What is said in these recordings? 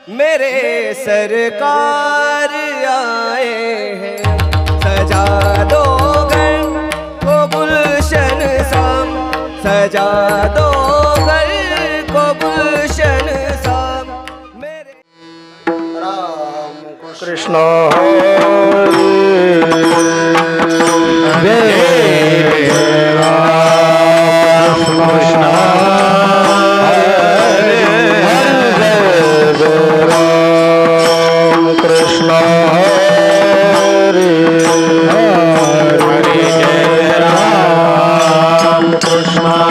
मेरे सरकार आए हैं। सजा दो घर को गुलशन साम, सजा दो घर को गुलशन साम। मेरे राम कृष्ण हरे राम कृष्ण कृष्ण हरे हरे राम कृष्ण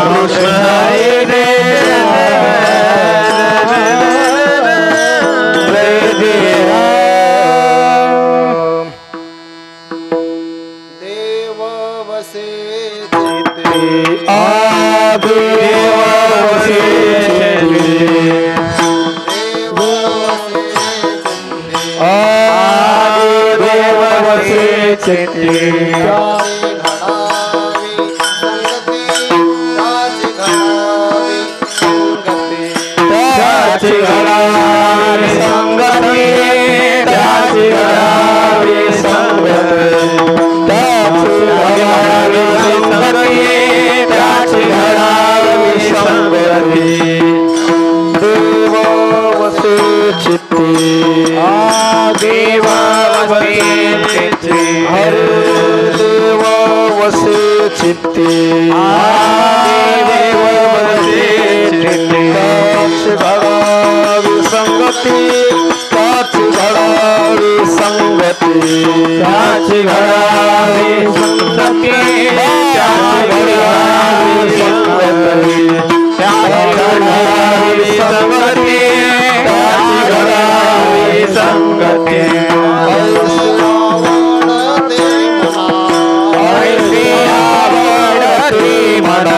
कृष्ण हरे देव वसे चित्ते देव वसे देव वसे चित्ते त्याची घडावी संगती त्याची घडावी संगती त्याची घडावी संगती त्याची घडावी संगती देव वसे चित्ते देव वसे चित्ते हरे देव वसे चित्ते देव वसे चित्ते त्याची घडावी संगती त्याची घडावी संगती त्याची घडावी संगती त्याची घडावी संगती त्याची घडावी संगती त्याची घडावी संगती ऐसे आवडते म्हणा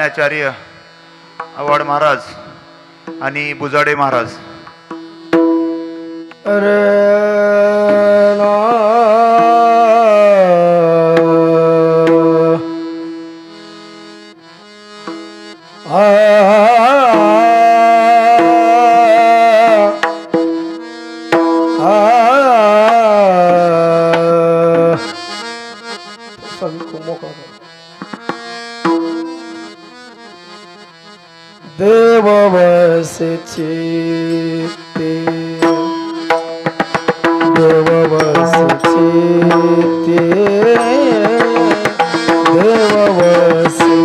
ज्ञानाचार्य आव्हाड महाराज आणि बुजाडे महाराज. अरे देव वसे चित्ते देव वसे चित्ते देव वसे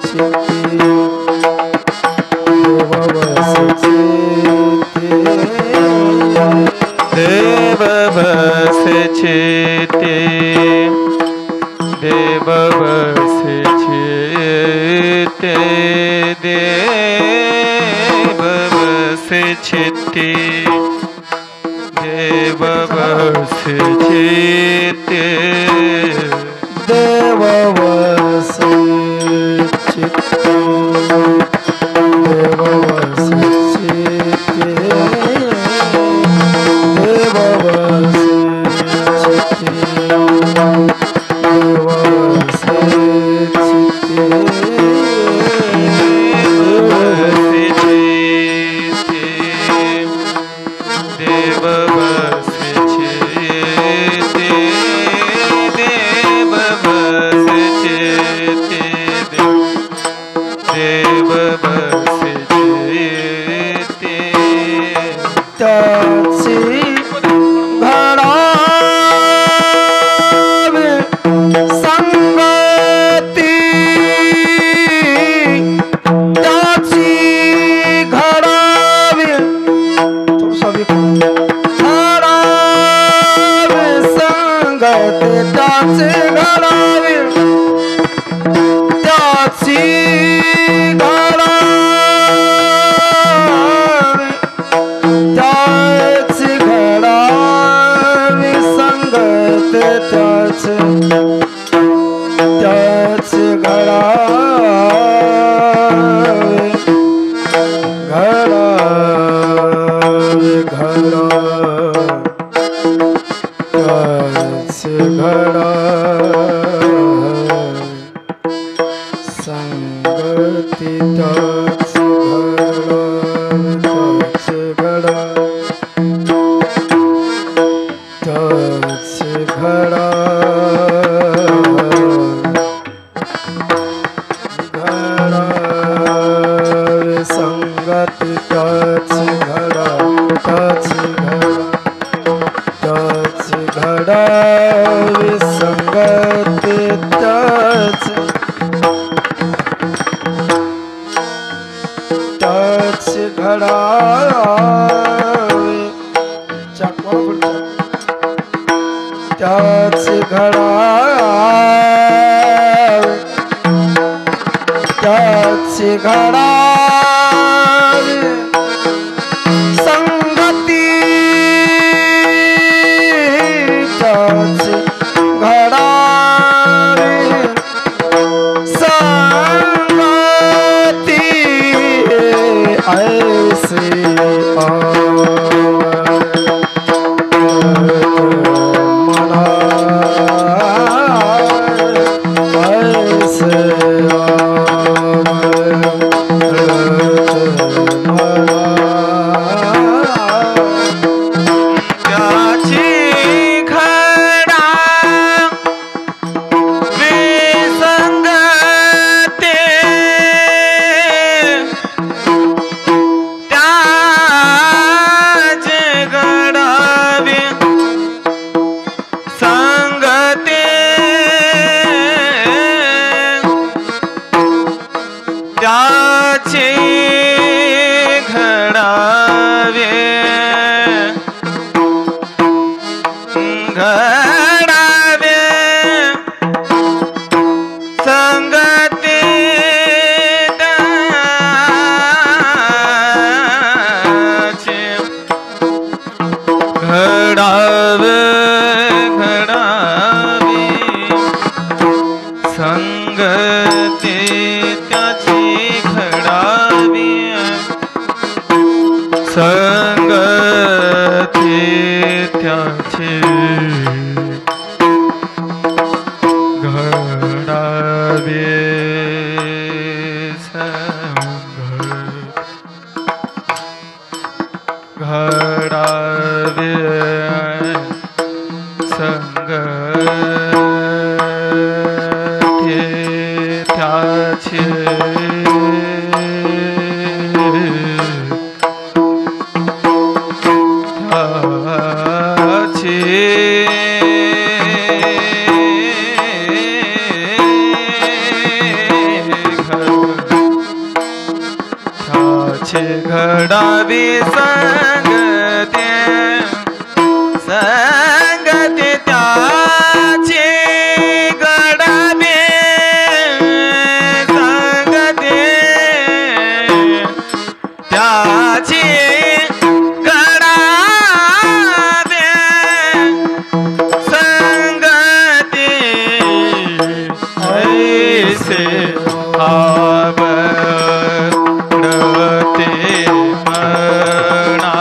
चित्ते देव वसे चित्ते देव वसे चित्ते देव वसे चित्ते देव वसे चित्ते देव वसे चित्ते देव वसे चित्ते देव वसे चित्ते देव वसे चित्ते देव वसे चित्ते देव वसे चित्ते देव वसे चित्ते देव वसे चित्ते त्याची घडावे संगती त्याची घडावे घडावे संगती त्याची घडावे त्याची घडावे त्याची घडावी संगत त्याची त्याची घडावी घडावी त्याची घडावी संगती त्याची घडावी त्याची घडावी संगती त्याची त्याची घडावी संगती त्याची घडावी त्याची घडावी त्याची घडावी संगती त्याची घडावी संगती ऐसे संगते त्या संगती त्याचे घडावे घडावे संगती त्याचे घडावी संगते संगते त्याचे घडावे संगते त्याचे घडावे संगते ऐसे आवडते म्हणा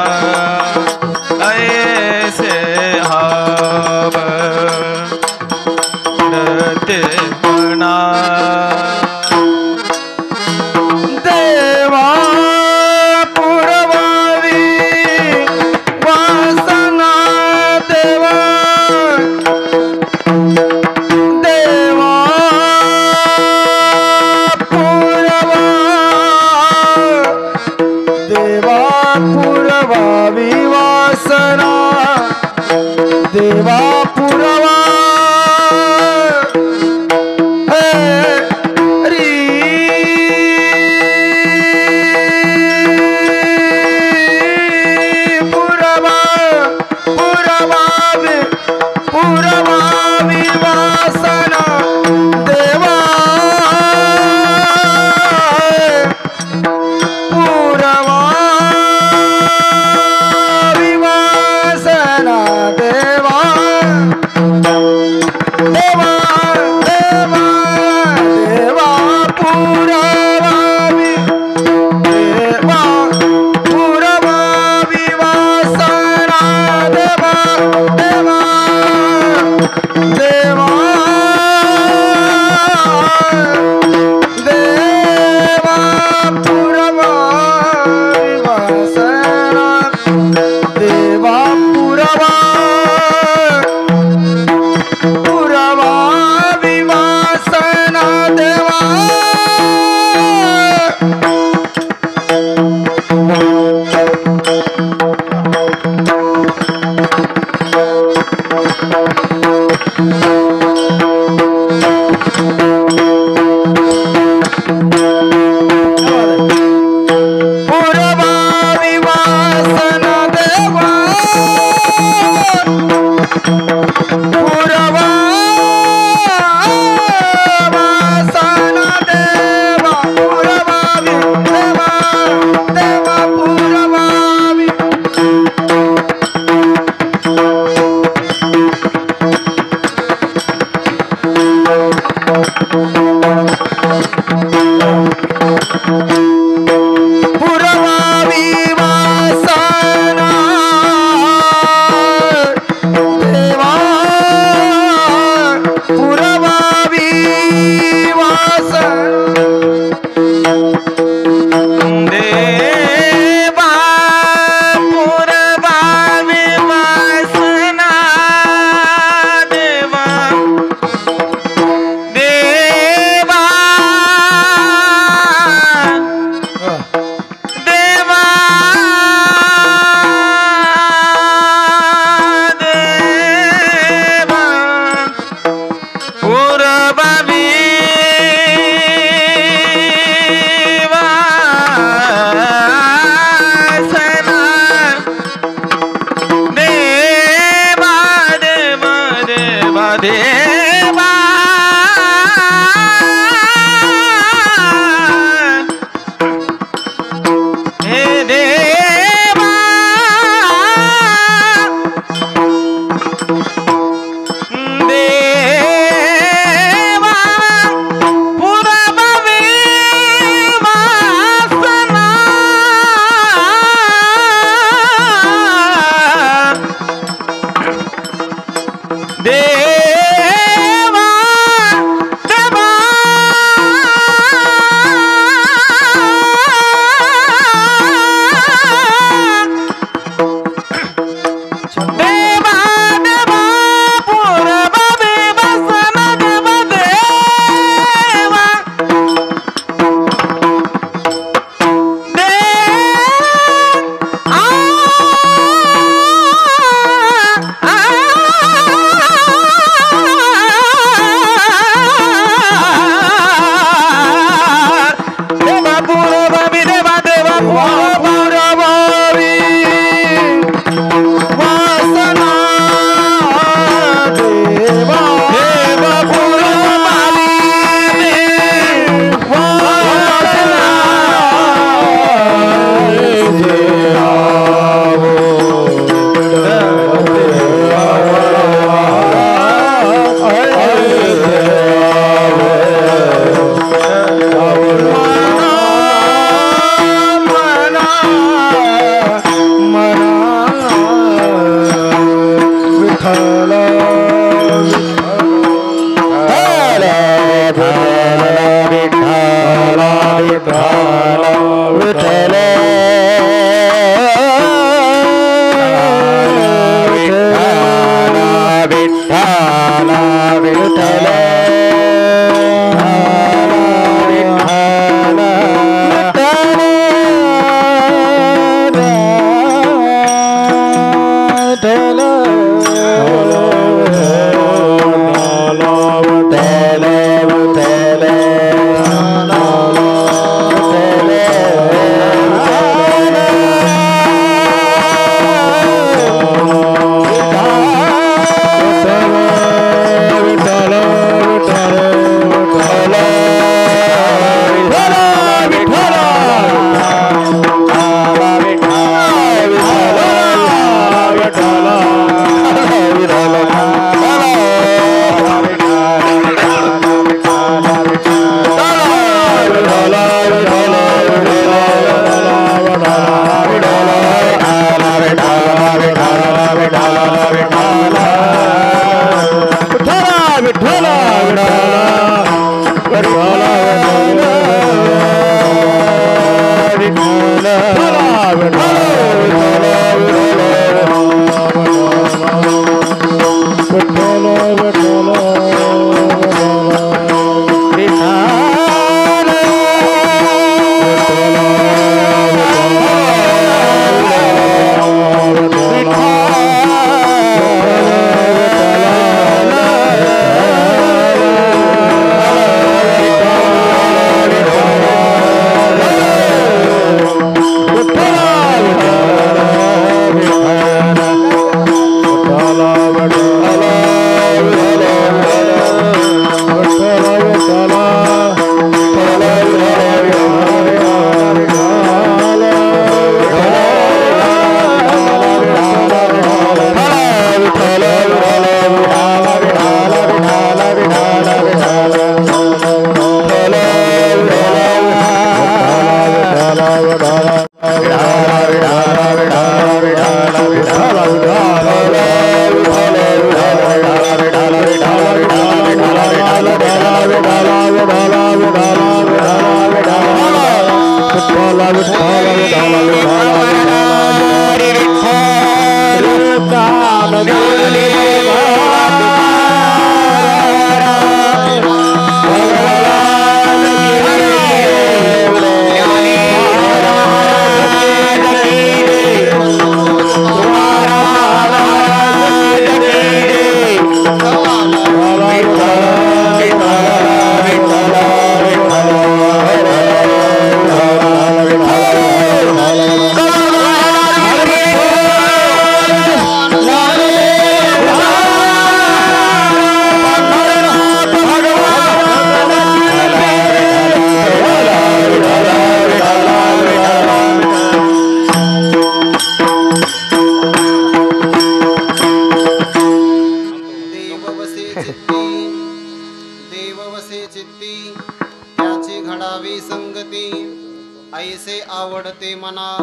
ऐसे आवडते मना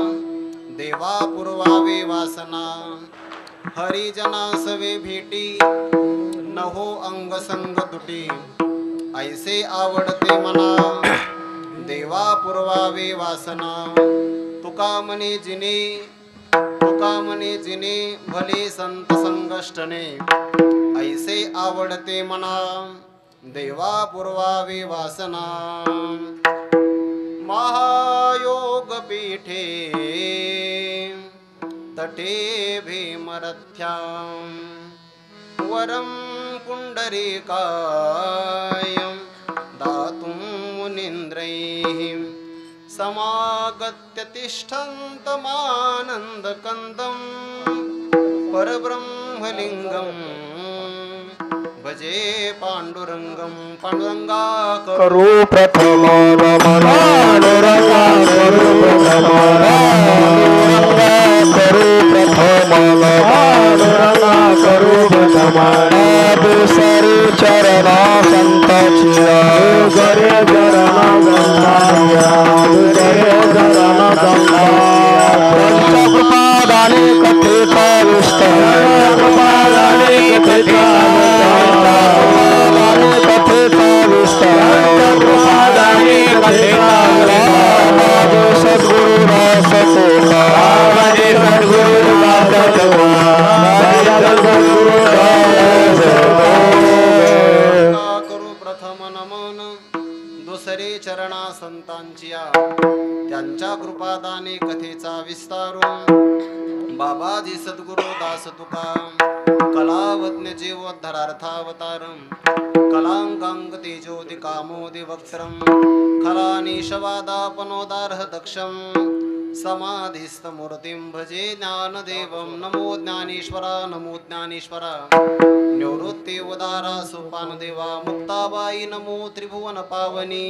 देवा पुरवावे वासना हरिजना सवे भेटी नहो अंग संग तुटी ऐसे आवडते मना देवा पुरवावे वासना तुका मने जिने भले संत संगष्टने ऐसे आवडते मना देवा पुरवावे वासना महायोग पीठे तटे भीमरथ्यां वरं पुण्डरीकायं दातुं मुनीन्द्रैः समागत्य तिष्ठन्तमानन्दकन्दं परब्रह्मलिङ्गं भजे पाण्डुरङ्गं पाण्डुरङ्गा करू प्रथम रमणा पांडुरंगा करू प्रथम करू प्रथम पांडुरंगा करू प्रथम दुसरी चरणा संताची दुसरे चरण गंगाया दुसरे चरण गंगाया पंचकृपादाने कथित विस्तार कृपादाने कथित करू प्रथम नमन दुसरे चरणा संतांचिया त्यांच्या कृपादाने कथेचा विस्तारू बाबाजी सद्गुरु दास तुका कलावज्ञ जीवोद्धरार्थावतारम कलांकांग तेजोदि कामोदि वक्त्रम खलानीशवादापनोदार्ह दक्षम समाधिस्थमूर्तिं भजे ज्ञानदेवं नमो ज्ञानेश्वरा नमो ज्ञानेश्वरा निवृत्ति उदारा सोपानदेवा मुक्ताबाई नमो त्रिभुवन पावनी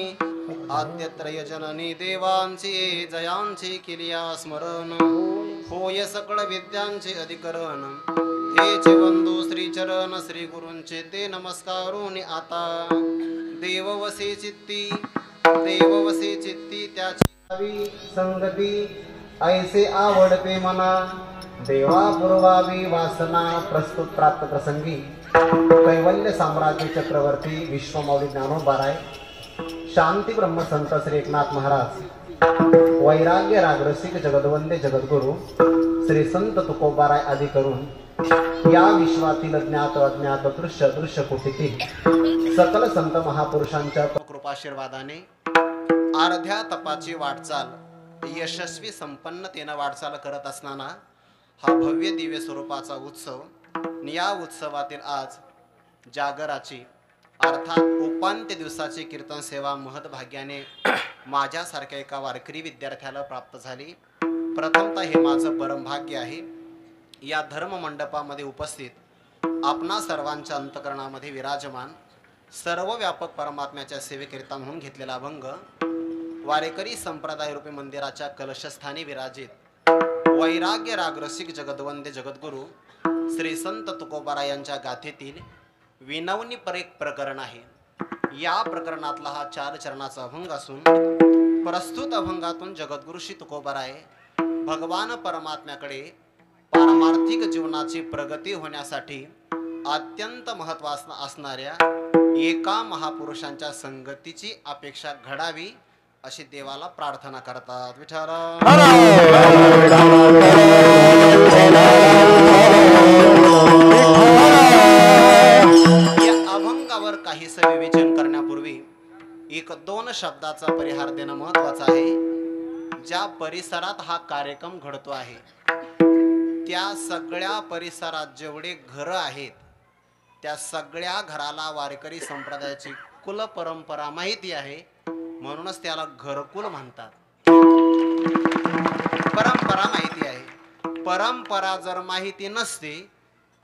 आद्यत्रय जननी देवांची जयांची किलिया स्मरण होय सकळ विद्यांचे अधिकरण हेचे वंदो श्रीचरण श्री गुरूंचे ते नमस्कारोनी आता देववसे चित्ती त्याची संगती ऐसे आवडते मना देवा पुरवावी वासना प्रस्तुत प्राप्त प्रसंगी कैवल्य साम्राज्य चक्रवर्ती विश्वमौली ज्ञानोबा राय शांती ब्रह्मसंत श्री एकनाथ महाराज वैराग्य रागरसिक जगदवंदे जगद्गुरु श्री संत तुकोबाराय आदी करून या विश्वातील ज्ञात अज्ञात दृश्य दृश्य कोटीतील सकल संत महापुरुषांच्या कृपाशीर्वादाने अर्ध्या तपाची वाटचाल यशस्वी संपन्नतेने वाटचाल करत असताना हा भव्य दिव्य स्वरूपाचा उत्सव, या उत्सवातील आज जागराची अर्थात उपांत्य दिवसाची कीर्तन सेवा महत्भाग्याने माझ्यासारख्या एका वारकरी विद्यार्थ्याला प्राप्त झाली. प्रथमतः हे माझं परमभाग्य आहे. या धर्म मंडपामध्ये उपस्थित आपणा सर्वांच्या अंतकरणामध्ये विराजमान सर्व व्यापक परमात्म्याच्या सेवेकरिता म्हणून घेतलेला अभंग वारेकरी संप्रदाय रूपी मंदिराच्या कलशस्थानी विराजित वैराग्य रागरसिक जगदवंदे जगद्गुरु श्री संत तुकोबाराय यांच्या गाथेतील विनवनी पर एक प्रकरण आहे. या प्रकरणातला हा 4 चरणाचा अभंग असून प्रस्तुत अभंगातून जगद्गुरु श्री तुकोबाराय भगवान परमात्म्याकडे पारमार्थिक जीवनाची प्रगती होण्यासाठी अत्यंत महत्त्वाचा असणाऱ्या एका महापुरुषांच्या संगतीची अपेक्षा घडावी अशी देवाला प्रार्थना करतात. विठ्ठल या अभंगावर काहीस विवेचन करण्यापूर्वी 1-2 शब्दाचा परिहार देणं महत्वाचं आहे. ज्या परिसरात हा कार्यक्रम घडतो आहे त्या सगळ्या परिसरात जेवढे घरं आहेत त्या सगळ्या घराला वारकरी संप्रदायाची कुल परंपरा माहिती आहे, म्हणूनच त्याला घरकुल म्हणतात. परंपरा माहिती आहे. परंपरा जर माहिती नसते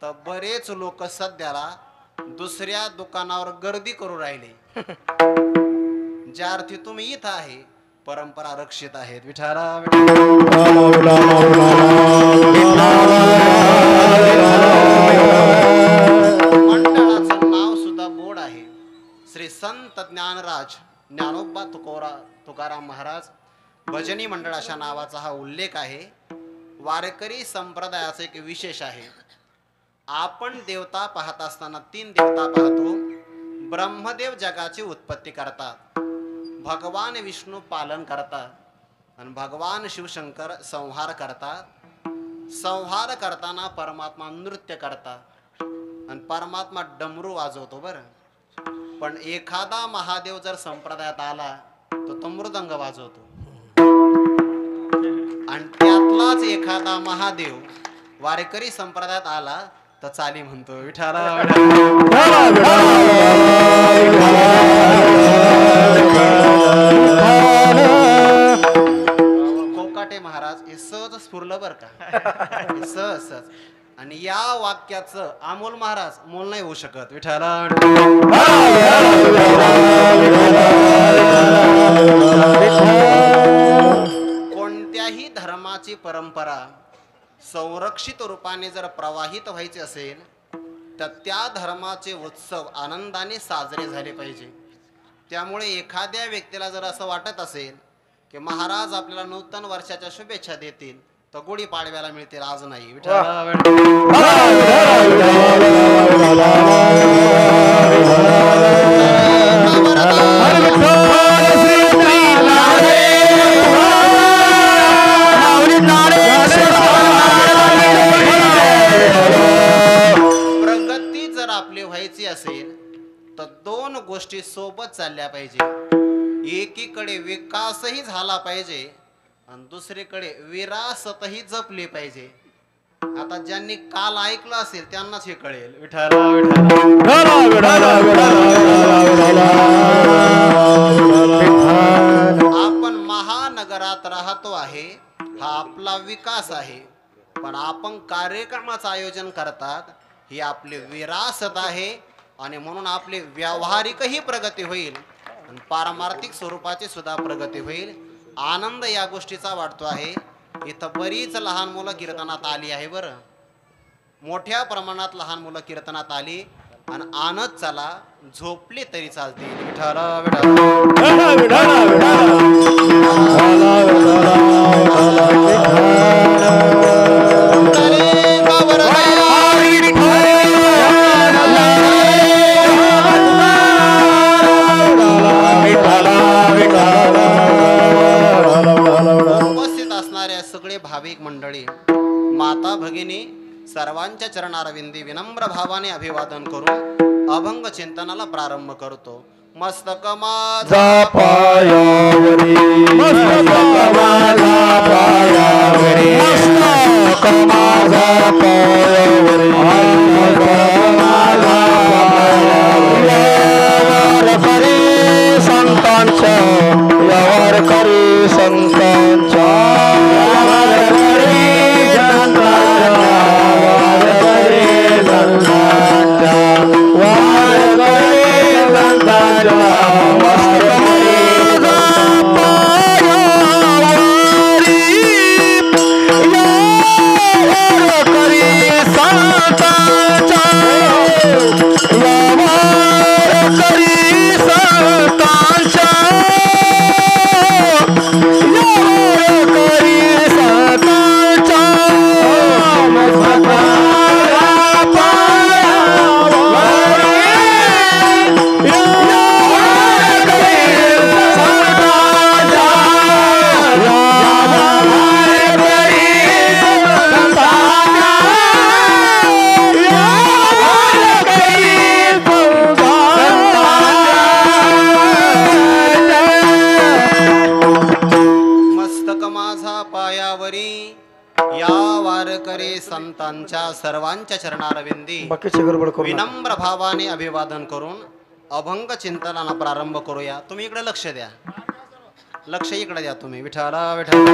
तर बरेच लोक सध्याला दुसऱ्या दुकानावर गर्दी करू राहिले. ज्या अर्थी तुम्ही इथं आहे परंपरा रक्षित आहेत. विठाला मंडळाचं नाव सुद्धा बोर्ड आहे. श्री संत ज्ञानराज ज्ञानोबा तुकाराम महाराज भजनी मंडळ अशा नावाचा हा उल्लेख आहे. वारकरी संप्रदायाचे एक विशेष आहे. आपण देवता पाहत असताना 3 देवता पाहतो. ब्रह्मदेव जगाची उत्पत्ती करतात, भगवान विष्णू पालन करतात आणि भगवान शिवशंकर संहार करतात. संहार करताना परमात्मा नृत्य करतात आणि परमात्मा डमरू वाजवतो. बरं, पण एखादा महादेव जर संप्रदायात आला तो मृदंग वाजवतो आणि त्यातलाच एखादा महादेव वारकरी संप्रदायात आला तर चाली म्हणतो. विठाला कोकाटे महाराज हे सहज स्फुरलं बर का, सहज. आणि या वाक्याचं अमोल महाराज मोल नाही होऊ शकत. विठाला कोणत्याही धर्माची परंपरा संरक्षित रूपाने जर प्रवाहित व्हायचे असेल तर त्या धर्माचे उत्सव आनंदाने साजरे झाले पाहिजे. त्यामुळे एखाद्या व्यक्तीला जर असं वाटत असेल की महाराज आपल्याला नूतन वर्षाच्या शुभेच्छा देतील तर गुढी पाडव्याला मिळतील, आज नाही. प्रगती जर आपली व्हायची असेल तर 2 गोष्टी सोबत चालल्या पाहिजे. एकीकडे विकासही झाला पाहिजे आणि दुसरीकडे विरासतही जपली पाहिजे. आता ज्यांनी काल ऐकलं असेल त्यांनाच हे कळेल. आपण महानगरात राहतो आहे, हा आपला विकास आहे, पण आपण कार्यक्रमाचं आयोजन करतात ही आपली विरासत आहे. आणि म्हणून आपली व्यावहारिकही प्रगती होईल आणि पारमार्थिक स्वरूपाची सुद्धा प्रगती होईल. आनंद या गोष्टीचा वाटतो आहे. इथं बरीच लहान मुलं कीर्तनात आली आहे. बरं, मोठ्या प्रमाणात लहान मुलं कीर्तनात आली आणि आणत चला, झोपली तरी चालते. असणाऱ्या सगळे भाविक मंडळी, माता भगिनी सर्वांच्या चरणारविंदी विनम्र भावाने अभिवादन करून अभंग चिंतनाला प्रारंभ करतो. मस्तक माझा पायावरी, मस्तक माझा पायावरी, मस्तक माझा पायावरी, मस्तक माझा पायावरी. यावर करी संतांच्या, यावर करी संतांच्या, यावर करी संतांच्या, यावर करी संतांच्या, वार करी संतांच्या. संतांच्या सर्वांच्या चरणारविंदी बाकीची गडबड करू नका. विनम्र भावाने अभिवादन करून अभंग चिंतनाला प्रारंभ करूया. तुम्ही इकडे लक्ष द्या, लक्ष इकडे द्या तुम्ही. विठाला विठाला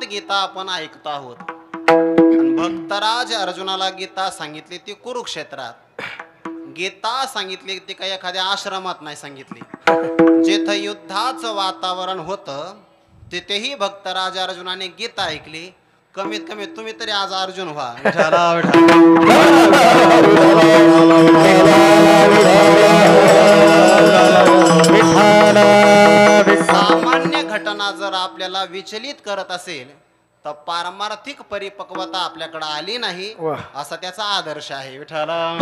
गीता आपण ऐकतो आहोत. भक्तराज अर्जुनाला गीता सांगितली ती कुरुक्षेत्रात. गीता सांगितली ती काही एखाद्या आश्रमात नाही सांगितली. जेथे युद्धाचं वातावरण होतं तिथेही भक्तराज अर्जुनाने गीता ऐकली. कमीत कमी तुम्ही तरी आज अर्जुन व्हा. सामान्य घटना जर आपल्याला विचलित करत असेल तर पारमार्थिक परिपक्वता आपल्याकडे आली नाही असा त्याचा आदर्श आहे. विठ्ठला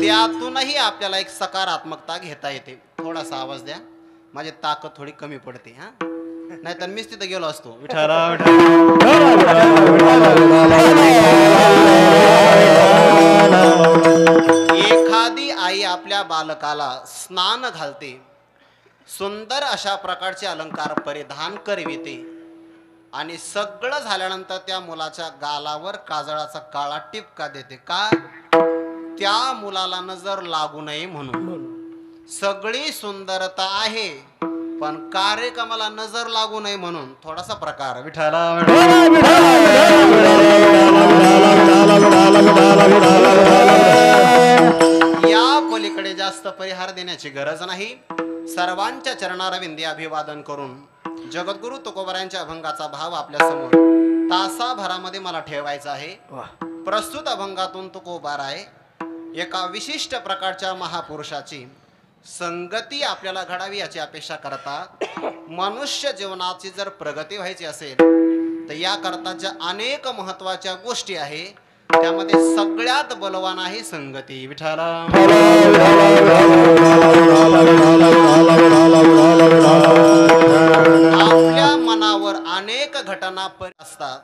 त्यातूनही आपल्याला एक सकारात्मकता घेता येते. थोडासा आवाज द्या, माझी ताकद थोडी कमी पडते. हा, नाहीतर मीच तिथे गेलो असतो. विठ्ठला एखादी आई आपल्या बालकाला स्नान घालते, सुंदर अशा प्रकारचे अलंकार परिधान करविते आणि सगळं झाल्यानंतर त्या मुलाच्या गालावर काजळाचा काळा टिपका देते. का? त्या मुलाला नजर लागू नये म्हणून. सगळी सुंदरता आहे पण कार्यक्रमाला नजर लागू नये म्हणून थोडासा प्रकार. विठ्ठला या पलीकडे जास्त परिहार देण्याची गरज नाही. सर्वांच्या चरणारविंदी अभिवादन करून जगद्गुरु तुकोबारायांच्या अभंगाचा भाव आपल्या समोर तासाभरामध्ये मला ठेवायचा आहे. प्रस्तुत अभंगातून तुकोबाराय एका विशिष्ट प्रकारच्या महापुरुषाची संगती आपल्याला घडावी याची अपेक्षा करतात. मनुष्य जीवनाची जर प्रगती व्हायची असेल तर या करताच्या अनेक महत्वाच्या गोष्टी आहे. त्यामध्ये सगळ्यात बलवान आहे संगती. विठ्ठला आपल्या मनावर अनेक घटना असतात.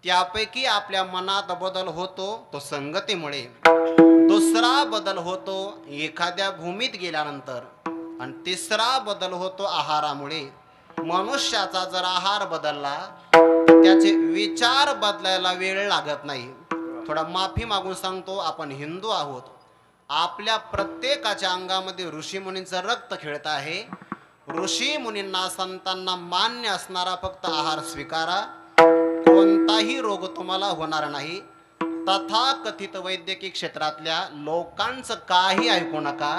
त्यापैकी आपल्या मनात बदल होतो तो संगतीमुळे. दुसरा बदल होतो एखाद्या भूमीत गेल्यानंतर आणि तिसरा बदल होतो आहारामुळे. मनुष्याचा जर आहार बदलला त्याचे विचार बदलायला वेळ लागत नाही. थोडा माफी मागून सांगतो, आपण हिंदू आहोत. आपल्या प्रत्येकाच्या अंगामध्ये ऋषी मुनींचं रक्त खेळत आहे. ऋषी मुनींना संतांना मान्य असणारा फक्त आहार स्वीकारा. कोणताही रोग तुम्हाला होणार नाही. तथाकथित वैद्यकीय क्षेत्रातल्या लोकांचं काही ऐकू नका.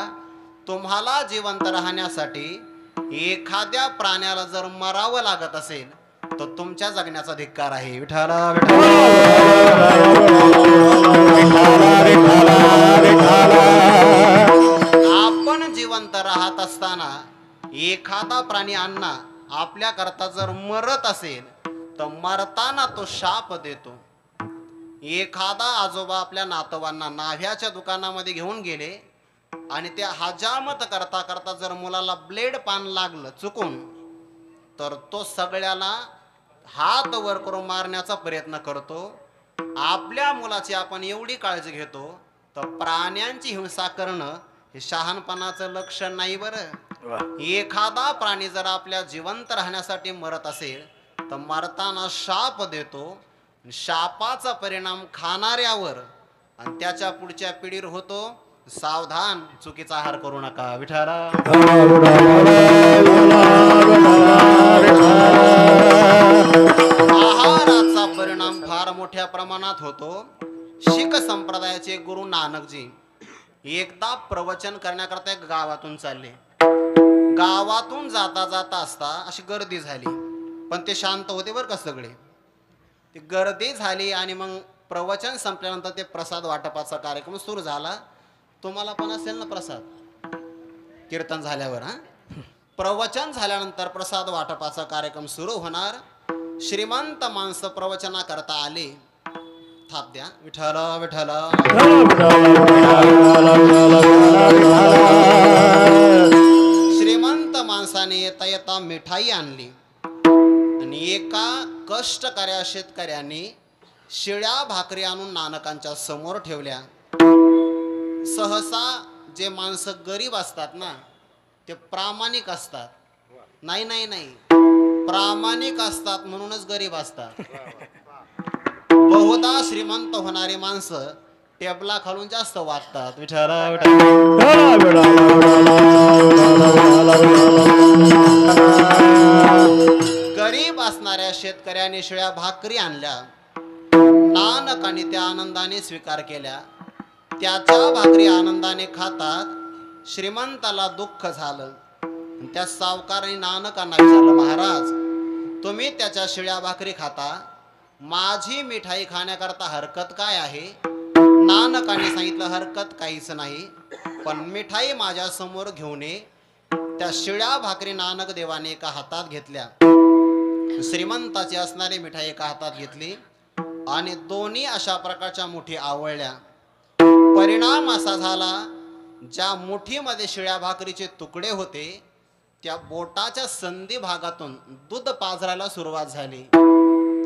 तुम्हाला जिवंत राहण्यासाठी एखाद्या प्राण्याला जर मरावं लागत असेल तर तुमच्या जगण्याचा धिक्कार आहे. विठाला आपण जिवंत राहत असताना एखादा प्राणी अण्णा आपल्या करता जर मरत असेल तर मरताना तो शाप देतो. एखादा आजोबा आपल्या नातवांना नाव्ह्याच्या दुकानामध्ये घेऊन गेले आणि त्या हजामत करता करता जर मुलाला ब्लेड पान लागलं चुकून तर तो सगळ्याला हात वर करून मारण्याचा प्रयत्न करतो. आपल्या मुलाची आपण एवढी काळजी घेतो तर प्राण्यांची हिंसा करणं हे शहाणपणाचं लक्षण नाही बरं. एखादा प्राणी जर आपल्या जिवंत राहण्यासाठी मरत असेल तर मरताना शाप देतो. शापाचा परिणाम खाणाऱ्यावर आणि त्याच्या पुढच्या पिढीवर होतो. सावधान, चुकीचा आहार करू नका. विठाला आहाराचा परिणाम फार मोठ्या प्रमाणात होतो. शीख संप्रदायाचे गुरु नानकजी एकदा प्रवचन करण्याकरता एक गावातून चालले. गावातून जाता जाता असता अशी गर्दी झाली, पण ते शांत होते बरं का सगळे. ती गर्दी झाली आणि मग प्रवचन संपल्यानंतर ते प्रसाद वाटपाचा कार्यक्रम सुरू झाला. तुम्हाला पण असेल ना प्रसाद कीर्तन झाल्यावर. प्रवचन झाल्यानंतर प्रसाद वाटपाचा कार्यक्रम सुरू होणार. श्रीमंत माणसं प्रवचना करता आले. थाप द्या. विठ्ठल विठ्ठल. श्रीमंत माणसाने येता येता मिठाई आणली आणि एका कष्टकऱ्या शेतकऱ्याने शिळ्या भाकरी आणून नानकांच्या समोर ठेवल्या. सहसा जे माणसं गरीब असतात ना ते प्रामाणिक असतात. नाही नाही नाही, प्रामाणिक असतात म्हणूनच गरीब असतात. बहुधा श्रीमंत होणारी माणसं टेबला खालून जास्त वागतात. गरीब असणाऱ्या शेतकऱ्याने शिळ्या भाकरी आणल्या. नानकाने त्या आनंदाने स्वीकार केल्या. त्याच्या भाकरी आनंदाने खातात. श्रीमंताला दुःख झालं. त्या सावकाराने नानकांना विचारलं, महाराज तुम्ही त्याच्या शिळ्या भाकरी खाता, माझी मिठाई खाण्याकरता हरकत काय आहे? नानकाने सांगितलं, हरकत काहीच नाही, पण मिठाई माझ्या समोर घेऊन ये. त्या शिळ्या भाकरी नानक देवाने एका हातात घेतल्या. श्रीमंताची असणारी मिठाई एका हातात घेतली आणि दोन्ही अशा प्रकारच्या मुठी आवळल्या. परिणाम असा झाला, ज्या मुठीमध्ये शिळ्या भाकरीचे तुकडे होते त्या बोटाच्या संधी भागातून दूध पाझरायला सुरुवात झाली.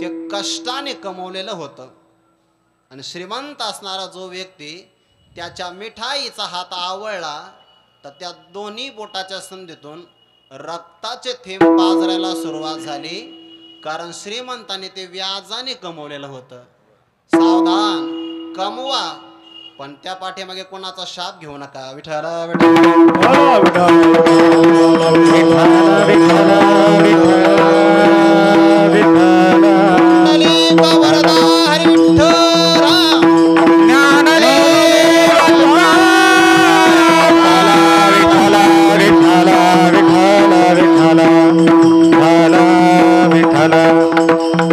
ते कष्टाने कमवलेलं होतं. आणि श्रीमंत असणारा जो व्यक्ती त्याच्या मिठाईचा हात आवळला तर त्या दोन्ही बोटाच्या संधीतून रक्ताचे थेंब पाझरायला सुरुवात झाली. कारण श्रीमंताने ते व्याजाने कमवलेलं होतं. सावधान, कमवा पण त्या पाठीमागे कोणाचा शाप घेऊ नका. विठ्ठला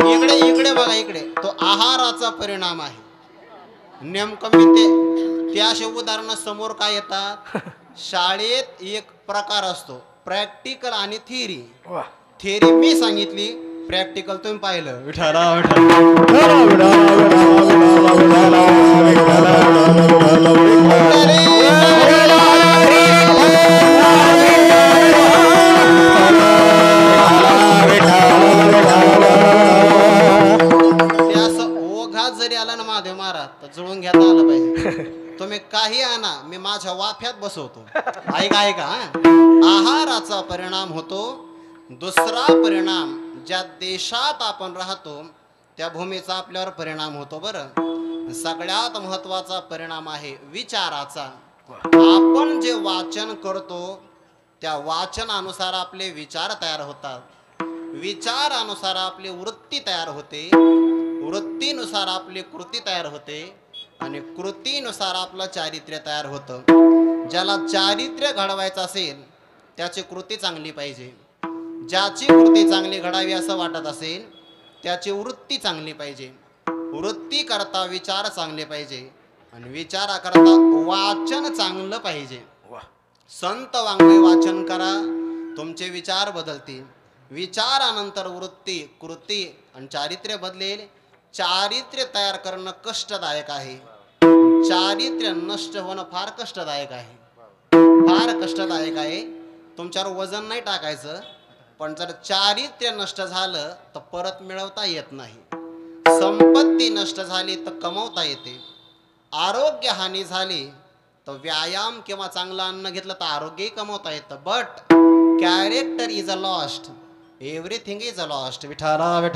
इकडे इकडे बघा, इकडे तो आहाराचा परिणाम आहे. नेमकं मी ते असे उदाहरण समोर काय येतात. शाळेत एक प्रकार असतो प्रॅक्टिकल आणि थिअरी. थिअरी मी सांगितली, प्रॅक्टिकल तुम्ही पाहिलं. विठाला ओघात जरी आला ना महादेव महाराज तर जुळून घेता आलं पाहिजे. तुम्ही काही आणा, मी माझ्या वाफ्यात बसवतो. ऐका ऐका. आहाराचा परिणाम होतो. दुसरा परिणाम, ज्या देशात आपण राहतो त्या भूमीचा आपल्यावर परिणाम होतो. बरं, सगळ्यात महत्वाचा परिणाम आहे विचाराचा. आपण जे वाचन करतो त्या वाचनानुसार आपले विचार तयार होतात, विचारानुसार आपली वृत्ती तयार होते, वृत्तीनुसार आपली कृती तयार होते आणि कृतीनुसार आपलं चारित्र्य तयार होतं. ज्याला चारित्र्य घडवायचं असेल त्याची कृती चांगली पाहिजे, ज्याची कृती चांगली घडावी असं वाटत असेल त्याची वृत्ती चांगली पाहिजे, वृत्ती करता विचार चांगले पाहिजे आणि विचाराकरता वाचन चांगलं पाहिजे. संत वाङ्मय वाचन करा, तुमचे विचार बदलतील. विचारानंतर वृत्ती, कृती आणि चारित्र्य बदलेल. चारित्र्य तयार करणं कष्टदायक आहे, चारित्र्य नष्ट होणं फार कष्टदायक आहे, फार कष्टदायक आहे. तुमच्यावर वजन नाही टाकायचं, पण जर चारित्र्य नष्ट झालं तर परत मिळवता येत नाही. संपत्ती नष्ट झाली तर कमवता येते, आरोग्य हानी झाली तर व्यायाम किंवा चांगलं अन्न घेतलं तर आरोग्यही कमवता येतं. But character is a lost, everything is a lost. विठाला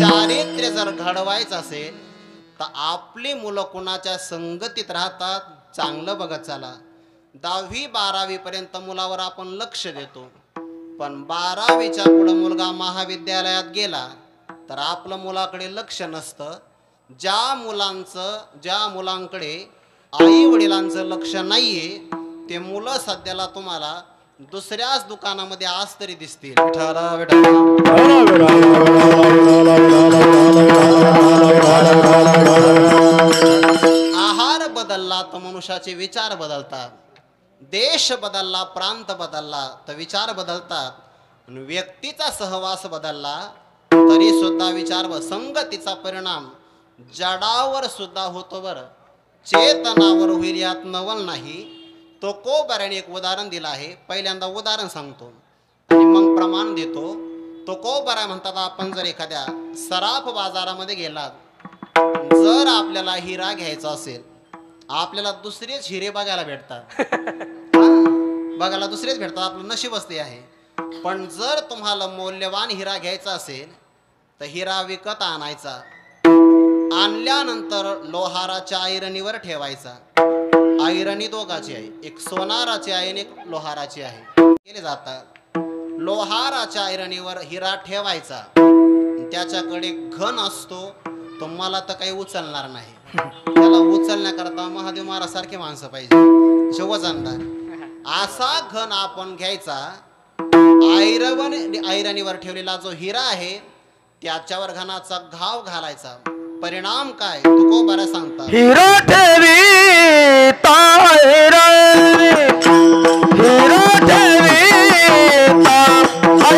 चारित्र्य जर घडवायचं असेल तर आपली मुलं कुणाच्या संगतीत राहतात चांगलं बघत चला. 10वी 12वी पर्यंत मुलावर आपण लक्ष देतो, पण 12वीच्या पुढे मुलगा महाविद्यालयात गेला तर आपलं मुलाकडे लक्ष नसतं. ज्या मुलांकडे आई वडिलांचं लक्ष नाहीये ते मुलं सध्याला तुम्हाला दुसऱ्याच दुकानामध्ये आज तरी दिसतील. आहार बदलला तर मनुष्याचे विचार बदलतात, देश बदलला, प्रांत बदलला तर विचार बदलतात, व्यक्तीचा सहवास बदलला तरी सुद्धा विचार संगतीचा परिणाम जडावर सुद्धा होतो. बरं, चेतनावर होईल यात नवल नाही. तो कोबऱ्याने एक उदाहरण दिलं आहे, पहिल्यांदा उदाहरण सांगतो आणि मग प्रमाण देतो. तो कोबरा म्हणतात, आपण जर एखाद्या सराफ बाजारामध्ये गेलात, जर आपल्याला हिरा घ्यायचा असेल, आपल्याला दुसरेच हिरे बघायला भेटतात, बघायला दुसरेच भेटतात, आपलं नशीब असते आहे. पण जर तुम्हाला मौल्यवान हिरा घ्यायचा असेल तर हिरा विकत आणायचा, आणल्यानंतर लोहाराच्या ऐरणीवर ठेवायचा. ऐरणी दोघाची आहे, एक सोनाराची आहे आणि एक लोहाराची आहे, केले जातात. लोहाराच्या ऐरणीवर हिरा ठेवायचा, त्याच्याकडे घन असतो, तो मला तर काही उचलणार नाही. त्याला उचलण्याकरता महादेव महाराज सारखे माणसं पाहिजे, वजनदार. असा घन आपण घ्यायचा, ऐरणीवर ठेवलेला जो हिरा आहे त्याच्यावर घनाचा घाव घालायचा. परिणाम काय तुकोबारा सांगतात, हिरा ठेवी तायरणी, हिरा ठेवी तायरणी,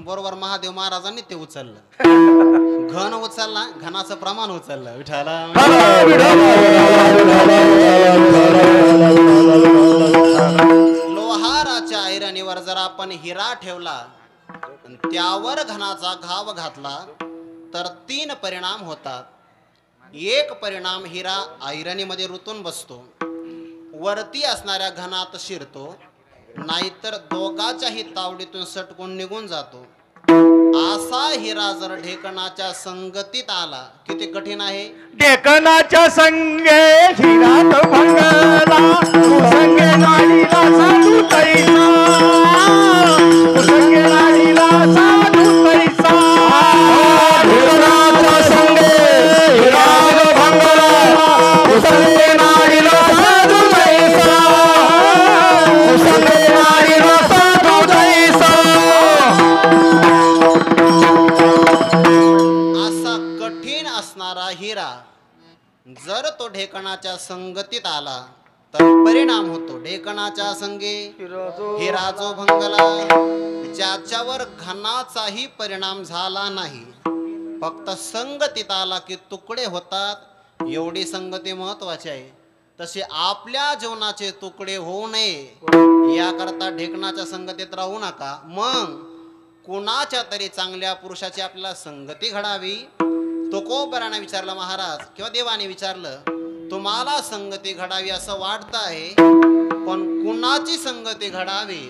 बरोबर महादेव महाराजांनी ते उचललं, घन उचलला, घनाचं प्रमाण उचललं. विठाला लोहाराच्या ऐरणीवर जर आपण हिरा ठेवला त्यावर घनाचा घाव घातला तर 3 परिणाम होतात. एक परिणाम, हिरा ऐरणीमध्ये रुतून बसतो, वरती असणाऱ्या घनात शिरतो, नाहीतर दोघाच्याही तावडीतून सटकून निघून जातो. असा हिरा जर ढेकणाच्या संगतीत आला किती कठीण आहे. ढेकणाच्या संगे हिरात भंगला तू संगे नाडीला साधू तैसा तू संगे नाडीला साधू तैसा ढेकणाच्या संगे हिरात भंगला तू संगे नाडीला साधू तैसा तू संगे नाडीला साधू तैसा. असा कठीण असणारा हिरा जर तो ढेकणाच्या संगतीत आला तर परिणाम होतो. ढेकणाच्या संगे हिरा जो भंगला, ज्याच्यावर घनाचाही परिणाम झाला नाही, फक्त संगतीत आला की तुकडे होतात. एवढी संगती महत्वाची आहे. तसे आपल्या जीवनाचे तुकडे होऊ नये याकरता ढेकणाच्या संगतीत राहू नका. मग कुणाच्या तरी चांगल्या पुरुषाची आपल्याला संगती घडावी. तुकोबराने विचारलं महाराज किंवा देवाने विचारलं, तुम्हाला संगती घडावी असं वाटतं आहे, पण कुणाची संगती घडावी.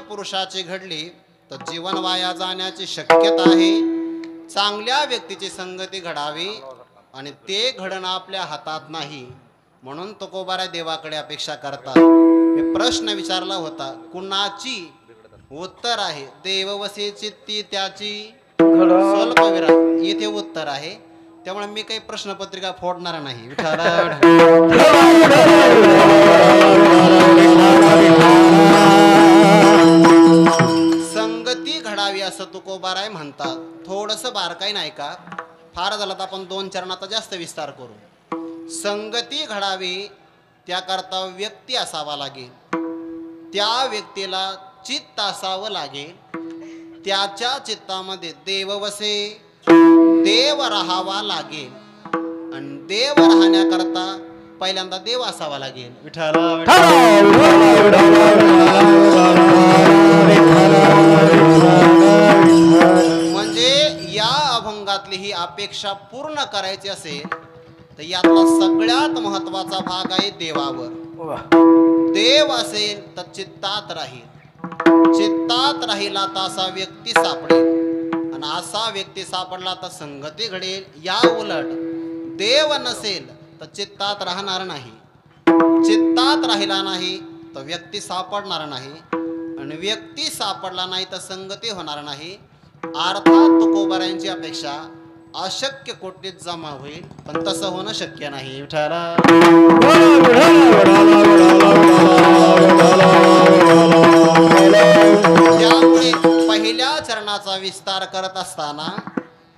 पुरुषाची घडली तर जीवन वाया जाण्याची शक्यता आहे. चांगल्या व्यक्तीची संगती घडावी आणि ते घडणं आपल्या हातात नाही. म्हणून तुकोबारा देवाकडे अपेक्षा करतात. मी प्रश्न विचारला होता कुणाची, उत्तर आहे देववसे चित्ती त्याची स्वल्पविरा. इथे उत्तर आहे. त्यामुळे मी काही प्रश्नपत्रिका फोडणार नाही. संगती घडावी असं तुकोबाराय म्हणतात. थोडस बारकाई नाही का, फार झालं तर आपण 2 चरणाचा जास्त विस्तार करू. संगती घडावी त्याकरता व्यक्ती असावा लागेल, त्या व्यक्तीला चित्त असावं लागेल, त्याच्या चित्तामध्ये देव वसे, देव राहावा लागेल. आणि देव राहण्याकरता पहिल्यांदा देव असावा लागेल. म्हणजे या अभंगातली ही अपेक्षा पूर्ण करायची असेल तर यातला सगळ्यात महत्वाचा भाग आहे देवावर. देव असेल तर चित्तात राहील, चित्तात राहिला तर असा व्यक्ती सापडेल, आणि असा व्यक्ती सापडला तर संगती घडेल. या उलट देव नसेल तर चित्तात राहणार नाही, चित्तात राहिला नाही तर व्यक्ती सापडणार नाही, आणि व्यक्ती सापडला नाही तर संगती होणार नाही. अर्थात तुकोबारायांची अपेक्षा अशक्य कोटीत जमा होईल, पण तसं होणं शक्य नाही. त्यामुळे पहिल्या चरणाचा विस्तार करत असताना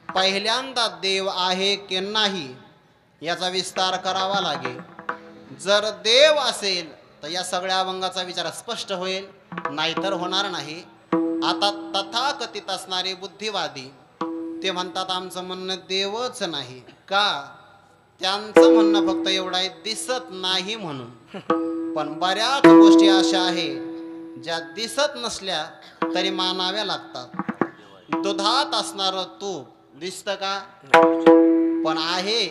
पहिल्यांदा देव आहे की नाही याचा विस्तार करावा लागेल. जर देव असेल तर या सगळ्या अभंगाचा विचार स्पष्ट होईल, नाहीतर होणार नाही. आता तथाकथित असणारे बुद्धिवादी ते म्हणतात आमचं म्हणणं देवच नाही का, त्यांचं म्हणणं फक्त एवढं आहे दिसत नाही म्हणून. पण बऱ्याच गोष्टी अशा आहेत ज्या दिसत नसल्या तरी मानाव्या लागतात. दुधात असणारं तूप दिसतं का, पण आहे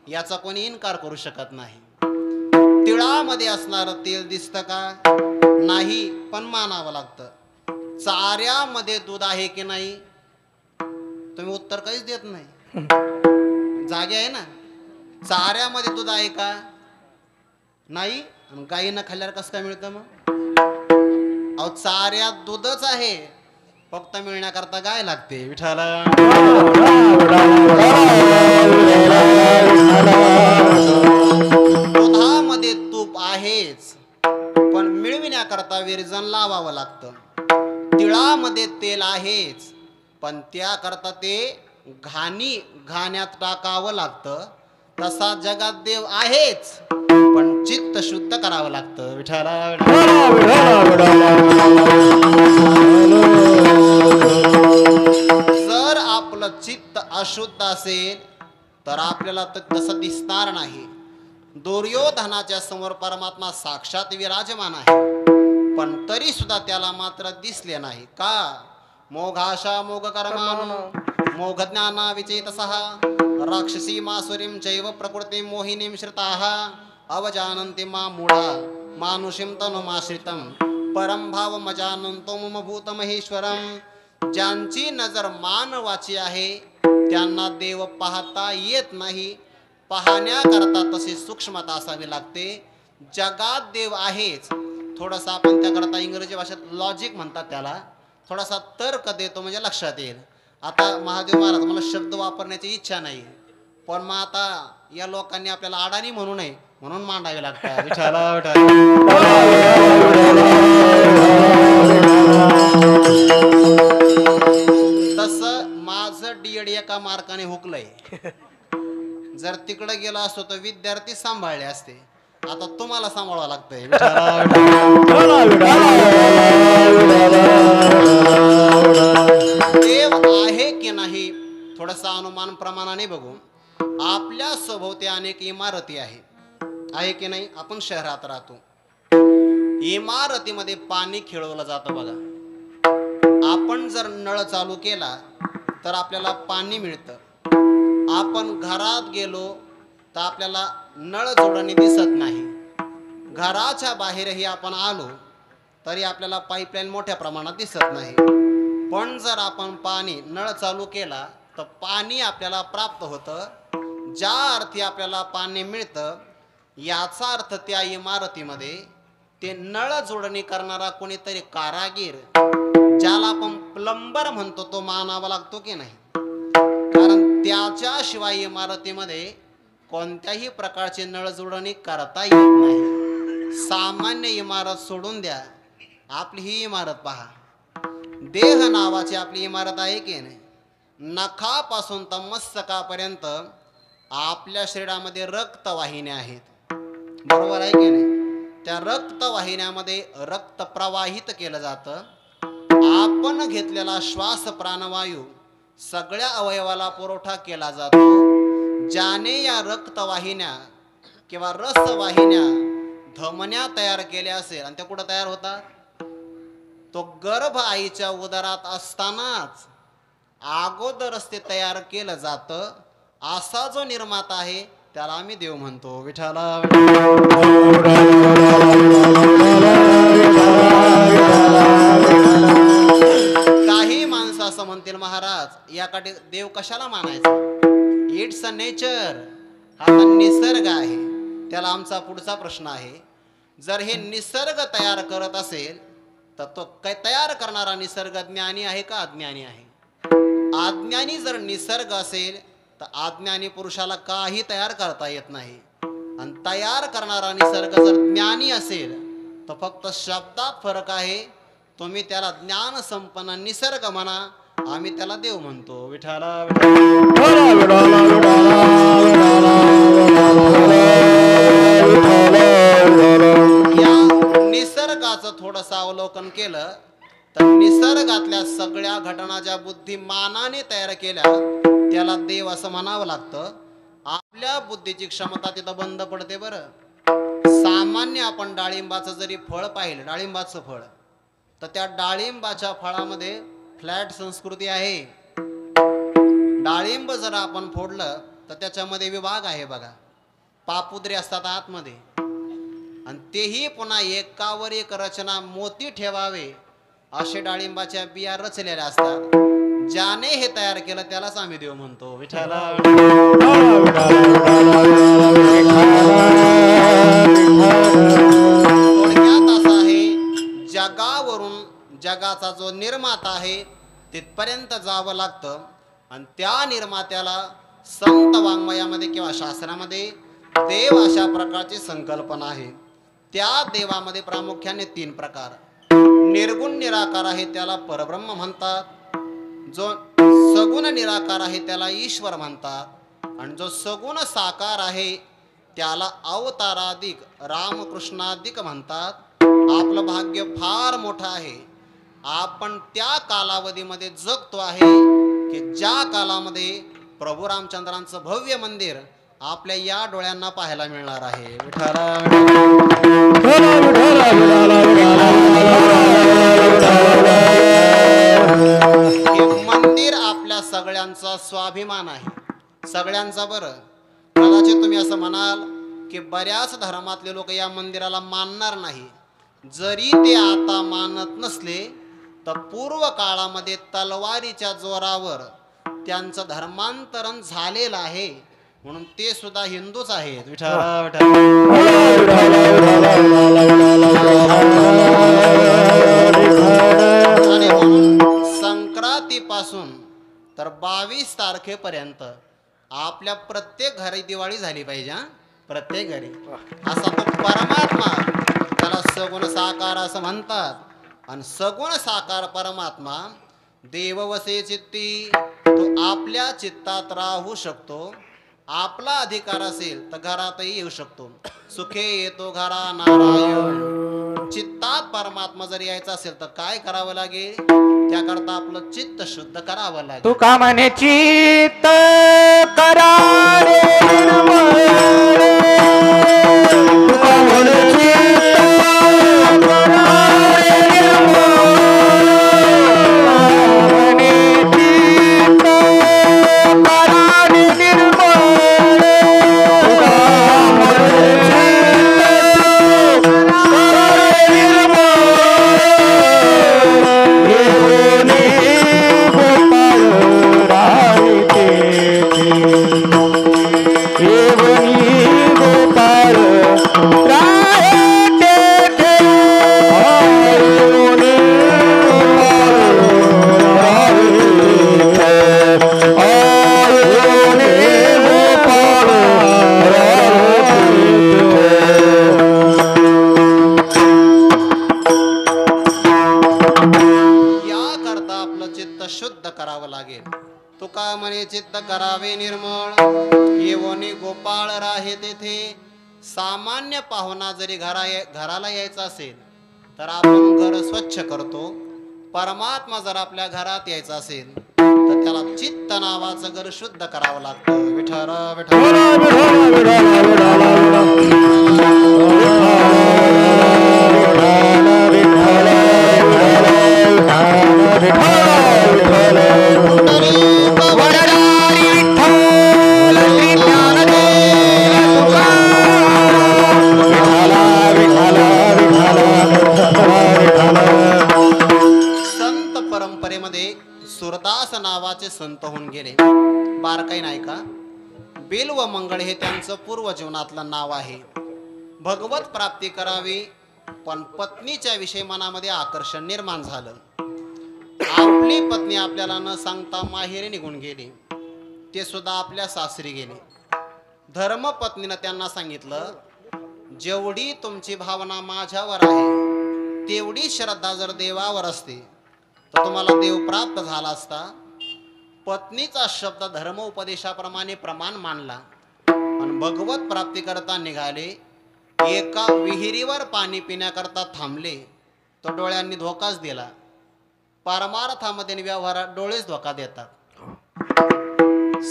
याचा कोणी इन्कार करू शकत नाही. तिळामध्ये असणारं तेल दिसतं का, नाही, पण मानावं लागतं. चाऱ्यामध्ये दूध आहे की नाही, तुम्ही उत्तर काहीच देत नाही. जागे आहे ना, चाऱ्यामध्ये दूध आहे का, नाही. गाईनं खाल्ल्यावर कसं काय मिळतं मग? अहो चाऱ्यात दूधच आहे, फक्त मिळण्याकरता गाय लागते. विठाला दुधामध्ये तूप आहेच, पण मिळविण्याकरता विरजण लावावं लागतं. तिळामध्ये तेल आहेच, पण त्याकरता ते घाण्यात टाकावं लागतं. तसा जगात देव आहेच, पण चित्त शुद्ध करावं लागतं. विठाला जर आपलं चित्त अशुद्ध असेल तर आपल्याला तसं दिसणार नाही. दुर्योधनाच्या समोर परमात्मा साक्षात विराजमान आहे, पण तरी सुद्धा त्याला मात्र दिसले नाही का. मोघाशा मोघ कर्मानु मोघ ज्ञाना विचेतसः राक्षसी मासुरीं चैव प्रकृतिं मोहिनीं श्रिताः अवजानन्ति मां मूढा मानुषीं तनुमाश्रितं परं भावमजानन्तो मम भूतमहेश्वरं. ज्यांची नजर मानवाची आहे त्यांना देव पाहता येत नाही. पाहण्याकरता तशी सूक्ष्मता असावी लागते. जगात देव आहेच, थोडासा आपण त्याकरता इंग्रजी भाषेत लॉजिक म्हणतात त्याला, थोडासा तर्क देतो म्हणजे लक्षात येईल. आता महादेव महाराज मला शब्द वापरण्याची इच्छा नाही, पण मग आता या लोकांनी आपल्याला अडाणी म्हणू नये म्हणून मांडावे लागतात. तसं माझं डीएड एका मार्काने हुकलंय. जर तिकडे गेलो असतो तर विद्यार्थी सांभाळले असते, आता तुम्हाला सांभाळावं लागतंय. देव आहे की नाही थोडासा अनुमान प्रमाणाने बघू. आपल्या सभोवती अनेक इमारती आहे की नाही. आपण शहरात राहतो, इमारतीमध्ये पाणी खेळवलं जातं बघा. आपण जर नळ चालू केला तर आपल्याला पाणी मिळतं. आपण घरात गेलो तर आपल्याला नळ जोडणी दिसत नाही. घराच्या बाहेरही आपण आलो तरी आपल्याला पाईपलाईन मोठ्या प्रमाणात दिसत नाही. पण जर आपण पाणी नळ चालू केला तर पाणी आपल्याला प्राप्त होतं. ज्या अर्थी आपल्याला पाणी मिळतं याचा अर्थ त्या इमारतीमध्ये ते नळ जोडणी करणारा कोणीतरी कारागीर, ज्याला आपण प्लंबर म्हणतो, तो मानावा लागतो की नाही. कारण त्याच्याशिवाय इमारतीमध्ये कोणत्याही प्रकारची नळ जोडणी करता येत नाही. सामान्य इमारत सोडून द्या, आपली ही इमारत पहा. देह नावाची आपली इमारत आहे की नाही. नखापासून तर मस्तकापर्यंत आपल्या शरीरामध्ये रक्तवाहिन्या आहेत, बरोबर आहे की नाही? त्या रक्तवाहिन्यामध्ये रक्त प्रवाहित केलं जातं. आपण घेतलेला श्वास प्राणवायू सगळ्या अवयवाला पुरवठा केला जातो. ज्याने या रक्तवाहिन्या किंवा रसवाहिन्या धमन्या तयार केल्या असेल, आणि त्या कुठं तयार होतात? तो गर्भ आईच्या उदरात असतानाच अगोदरच ते तयार केलं जातं. असा जो निर्माता आहे त्याला आम्ही देव म्हणतो. विठाला काही माणसं असं म्हणतील, महाराज याकडे देव कशाला मानायचा? इट्स अ नेचर, हा तर निसर्ग आहे. त्याला आमचा पुढचा प्रश्न आहे, जर हे निसर्ग तयार करत असेल तर तो काय तयार करणारा निसर्ग ज्ञानी आहे का अज्ञानी आहे? अज्ञानी जर निसर्ग असेल तर अज्ञानी पुरुषाला काही तयार करता येत नाही. आणि तयार करणारा निसर्ग जर ज्ञानी असेल तर फक्त शब्दात फरक आहे. तुम्ही त्याला ज्ञान संपन्न निसर्ग म्हणा, आम्ही त्याला देव म्हणतो. विठाला या निसर्गाचं थोडंसं अवलोकन केलं तर निसर्गातल्या सगळ्या घटना ज्या बुद्धिमानाने तयार केल्या त्याला देव असं म्हणावं लागतं. आपल्या बुद्धीची क्षमता तिथं बंद पडते. बरं, सामान्य आपण डाळिंबाचं जरी फळ पाहिलं, डाळिंबाचं फळ, तर त्या डाळिंबाच्या फळामध्ये फ्लॅट संस्कृती आहे. डाळिंब जर आपण फोडलं तर त्याच्यामध्ये विभाग आहे बघा, पापुद्रे असतात आतमध्ये, आणि तेही पुन्हा एकावर एक रचना मोती ठेवावे असे डाळिंबाच्या बिया रचलेल्या असतात. ज्याने हे तयार केलं त्यालाच आम्ही देव म्हणतो. विठाला थोडक्यात असं आहे, जगावरून जगाचा जो निर्माता आहे तिथपर्यंत जावं लागतं. आणि त्या निर्मात्याला संत वाङ्मयामध्ये किंवा शास्त्रामध्ये देव अशा प्रकारची संकल्पना आहे. त्या देवामध्ये प्रामुख्याने 3 प्रकार. निर्गुण निराकार आहे त्याला परब्रह्म म्हणतात, जो सगुण निराकार आहे त्याला ईश्वर म्हणतात, आणि जो सगुण साकार आहे त्याला अवताराधिक रामकृष्णाधिक म्हणतात. आपलं भाग्य फार मोठं आहे. आपण त्या कालावधीमध्ये जगतो आहे की ज्या कालामध्ये प्रभू रामचंद्रांचं भव्य मंदिर आपल्या या डोळ्यांना पाहायला मिळणार आहे. हे मंदिर आपल्या सगळ्यांचा स्वाभिमान आहे, सगळ्यांचा. बरं, कदाचित तुम्ही असं म्हणाल की बऱ्याच धर्मातले लोक या मंदिराला मानणार नाही. जरी ते आता मानत नसले तर पूर्व काळामध्ये तलवारीच्या जोरावर त्यांचं धर्मांतरण झालेलं आहे, म्हणून ते सुद्धा हिंदूच आहेत. आणि म्हणून संक्रांतीपासून तर 22 तारखेपर्यंत आपल्या प्रत्येक घरी दिवाळी झाली पाहिजे. प्रत्येक घरी असा तो परमात्मा, त्याला सगुण साकार असं म्हणतात. आणि सगुण साकार परमात्मा देववसे चित्ती, तो आपल्या चित्तात राहू शकतो. आपला अधिकार असेल तर घरातही येऊ शकतो. सुखे येतो घरा नारायण. चित्तात परमात्मा जर यायचा असेल तर काय करावं लागेल? त्याकरता आपलं चित्त शुद्ध करावं लागेल. तू का म्हणे चित्त करा रे निर्मळ, तू का म्हणे चित्त करा रे निर्मळ, म्हणे चित्त करा रे निर्मळ, तू का म्हणे चित्त करा रे निर्मळ. तुका म्हणे चित्त करावे निर्मळ येवोनी गोपाळ राहे तेथे. सामान्य पाहुणा जरी घराला यायचा असेल तर आपण घर स्वच्छ करतो. परमात्मा जर आपल्या घरात यायचा असेल तर त्याला चित्त नावाचं घर शुद्ध करावं लागतं. विठ्ठल संत परंपरेमध्ये सुरदास नावाचे संत होऊन गेले. बारकाई नाही का? बिल्व मंगळ हे त्यांचं पूर्व जीवनातलं नाव आहे. भगवत प्राप्ती करावी पण पत्नीच्या विषयी मनामध्ये आकर्षण निर्माण झालं. आपली पत्नी आपल्याला न सांगता माहेरी निघून गेली. ते सुद्धा आपल्या सासरी गेले. धर्मपत्नीनं त्यांना सांगितलं, जेवढी तुमची भावना माझ्यावर आहे तेवढी श्रद्धा जर देवावर असते तर तुम्हाला देव प्राप्त झाला असता. पत्नीचा शब्द धर्मोपदेशाप्रमाणे प्रमाण मानला आणि भगवत प्राप्ती करता निघाले. एका विहिरीवर पाणी पिण्याकरता थांबले तो डोळ्यांनी धोकाच दिला. परमार्थामध्ये आणि व्यवहारात डोळेच धोका देतात.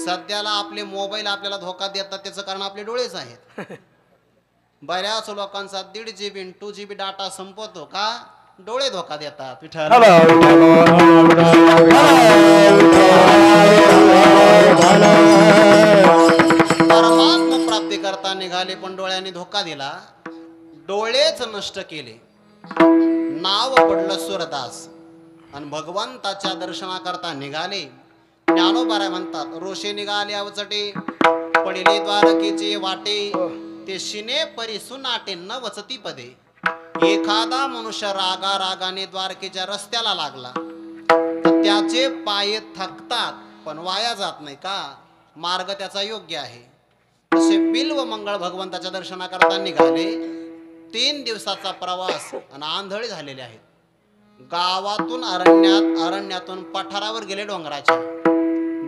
सध्याला आपले मोबाईल आपल्याला धोका देतात त्याचं कारण आपले डोळेच आहेत. बऱ्याच लोकांचा 1.5 GB 2 GB डाटा संपवतो का? डोळे धोका देतात. विठ्ठल परमात्मा प्राप्ती करता निघाले पण डोळ्यांनी धोका दिला. डोळेच नष्ट केले. नाव पडलं सुरदास आणि भगवंताच्या दर्शनाकरता निघाले. ज्ञानोबा म्हणतात, रोषे निघाले अवचटे पडिले द्वारकेचे वाटे ते शिने परी सुनाटे न वचती पदे. एखादा मनुष्य रागा रागाने द्वारकेच्या रस्त्याला लागला तर त्याचे पाय थकतात पण वाया जात नाही का? मार्ग त्याचा योग्य आहे. तसे बिल्व मंगळ भगवंताच्या दर्शनाकरता निघाले. 3 दिवसाचा प्रवास आणि आंधळी झालेले आहेत. गावातून अरण्यातून पठारावर गेले डोंगराच्या.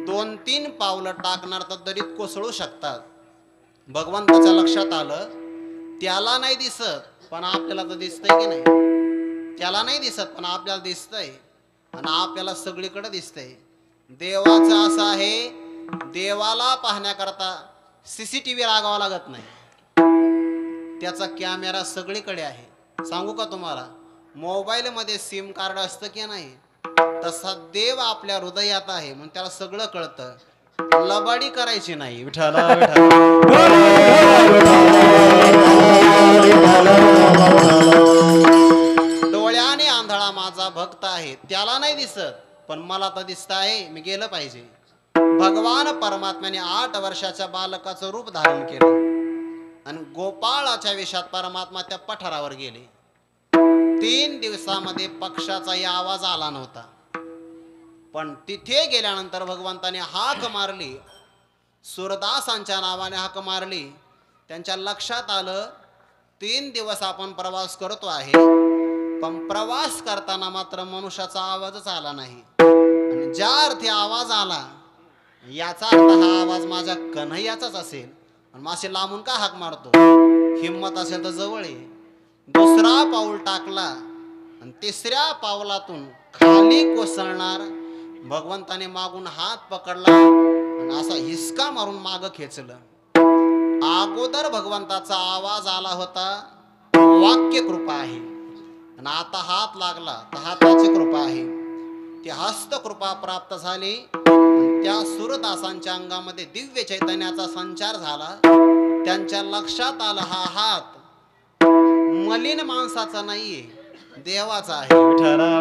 2-3 पावलं टाकणार तर दरीत कोसळू शकतात. भगवंताच्या लक्षात आलं, त्याला नाही दिसत पण आपल्याला तर दिसतंय की नाही? त्याला नाही दिसत पण आपल्याला दिसतंय आणि आपल्याला सगळीकडे दिसतंय. देवाचं असं आहे, देवाला पाहण्याकरता CCTV लागावा लागत नाही. त्याचा कॅमेरा सगळीकडे आहे. सांगू का तुम्हाला, मोबाईल मध्ये सिम कार्ड असतं की नाही, तसा देव आपल्या हृदयात आहे म्हणून त्याला सगळं कळतं. लबाडी करायची नाही. विठ्ठल डोळ्याने आंधळा माझा भक्त आहे, त्याला नाही दिसत पण मला तर दिसत आहे, मी गेलं पाहिजे. भगवान परमात्म्याने 8 वर्षाच्या बालकाचं रूप धारण केलं आणि गोपाळाच्या वेशात परमात्मा त्या पठारावर गेले. 3 दिवसामध्ये पक्षाचाही आवाज आला नव्हता. पण तिथे गेल्यानंतर भगवंताने हाक मारली. सुरदासांच्या नावाने हाक मारली. त्यांच्या लक्षात आलं 3 दिवस आपण प्रवास करतो आहे पण प्रवास करताना मात्र मनुष्याचा आवाजच आला नाही. आणि ज्या अर्थी आवाज आला याचा अर्थ हा आवाज माझ्या कन्हैयाचाच असेल आणि मासे लांबून का हाक मारतो? हिम्मत असेल तर जवळ ये. दुसरा पाऊल टाकला आणि तिसऱ्या पावलातून खाली कोसळणार. भगवंताने मागून हात पकडला आणि असा हिसका मारून माग खेचलं. अगोदर भगवंताचा आवाज आला होता, वाक्य कृपा आहे, आणि आता हात लागला तर हाताची कृपा आहे. ती हस्त कृपा प्राप्त झाली. त्या सुरदासांच्या अंगामध्ये दिव्य चैतन्याचा संचार झाला. त्यांच्या लक्षात आलं हा हात मलिन माणसाचा नाहीये, देवाचा आहे. विठ्ठला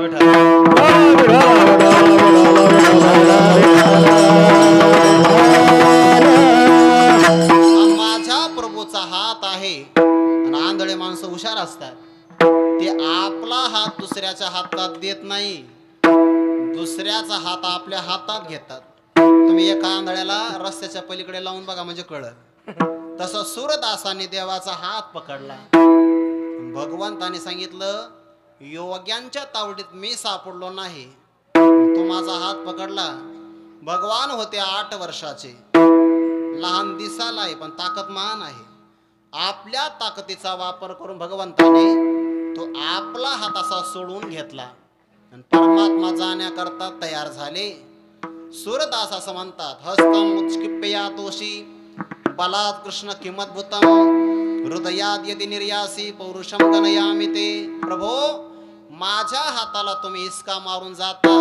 माझ्या प्रभूचा हात आहे. आणि आंधळे माणसं हुशार असतात, ते आपला हात दुसऱ्याच्या हातात देत नाही, दुसऱ्याचा हात आपल्या हातात घेतात. तुम्ही एका आंधळ्याला रस्त्याच्या पलीकडे लावून बघा म्हणजे कळत. तसं सुरदासाने देवाचा हात पकडला. भगवंताने सांगितलं, योग्यांच्या तावडीत मी सापडलो नाही, तो माझा हात पकडला भगवान होते 8 वर्षाचे, लहान दिसाला आहे पण ताकद महान आहे. आपल्या ताकदीचा वापर करून भगवंताने तो आपला हात असा सोडून घेतला आणि परमात्मा जाण्याकरता तयार झाले. सूरदास असं म्हणतात, हस्तम उत्क्षिप्ययातोषी बलात् कृष्ण किमद्भुतम हृदयात यदि निर्यासी पौरुषम गणयामि ते. प्रभो, माझ्या हाताला तुम्ही हिसका मारून जाता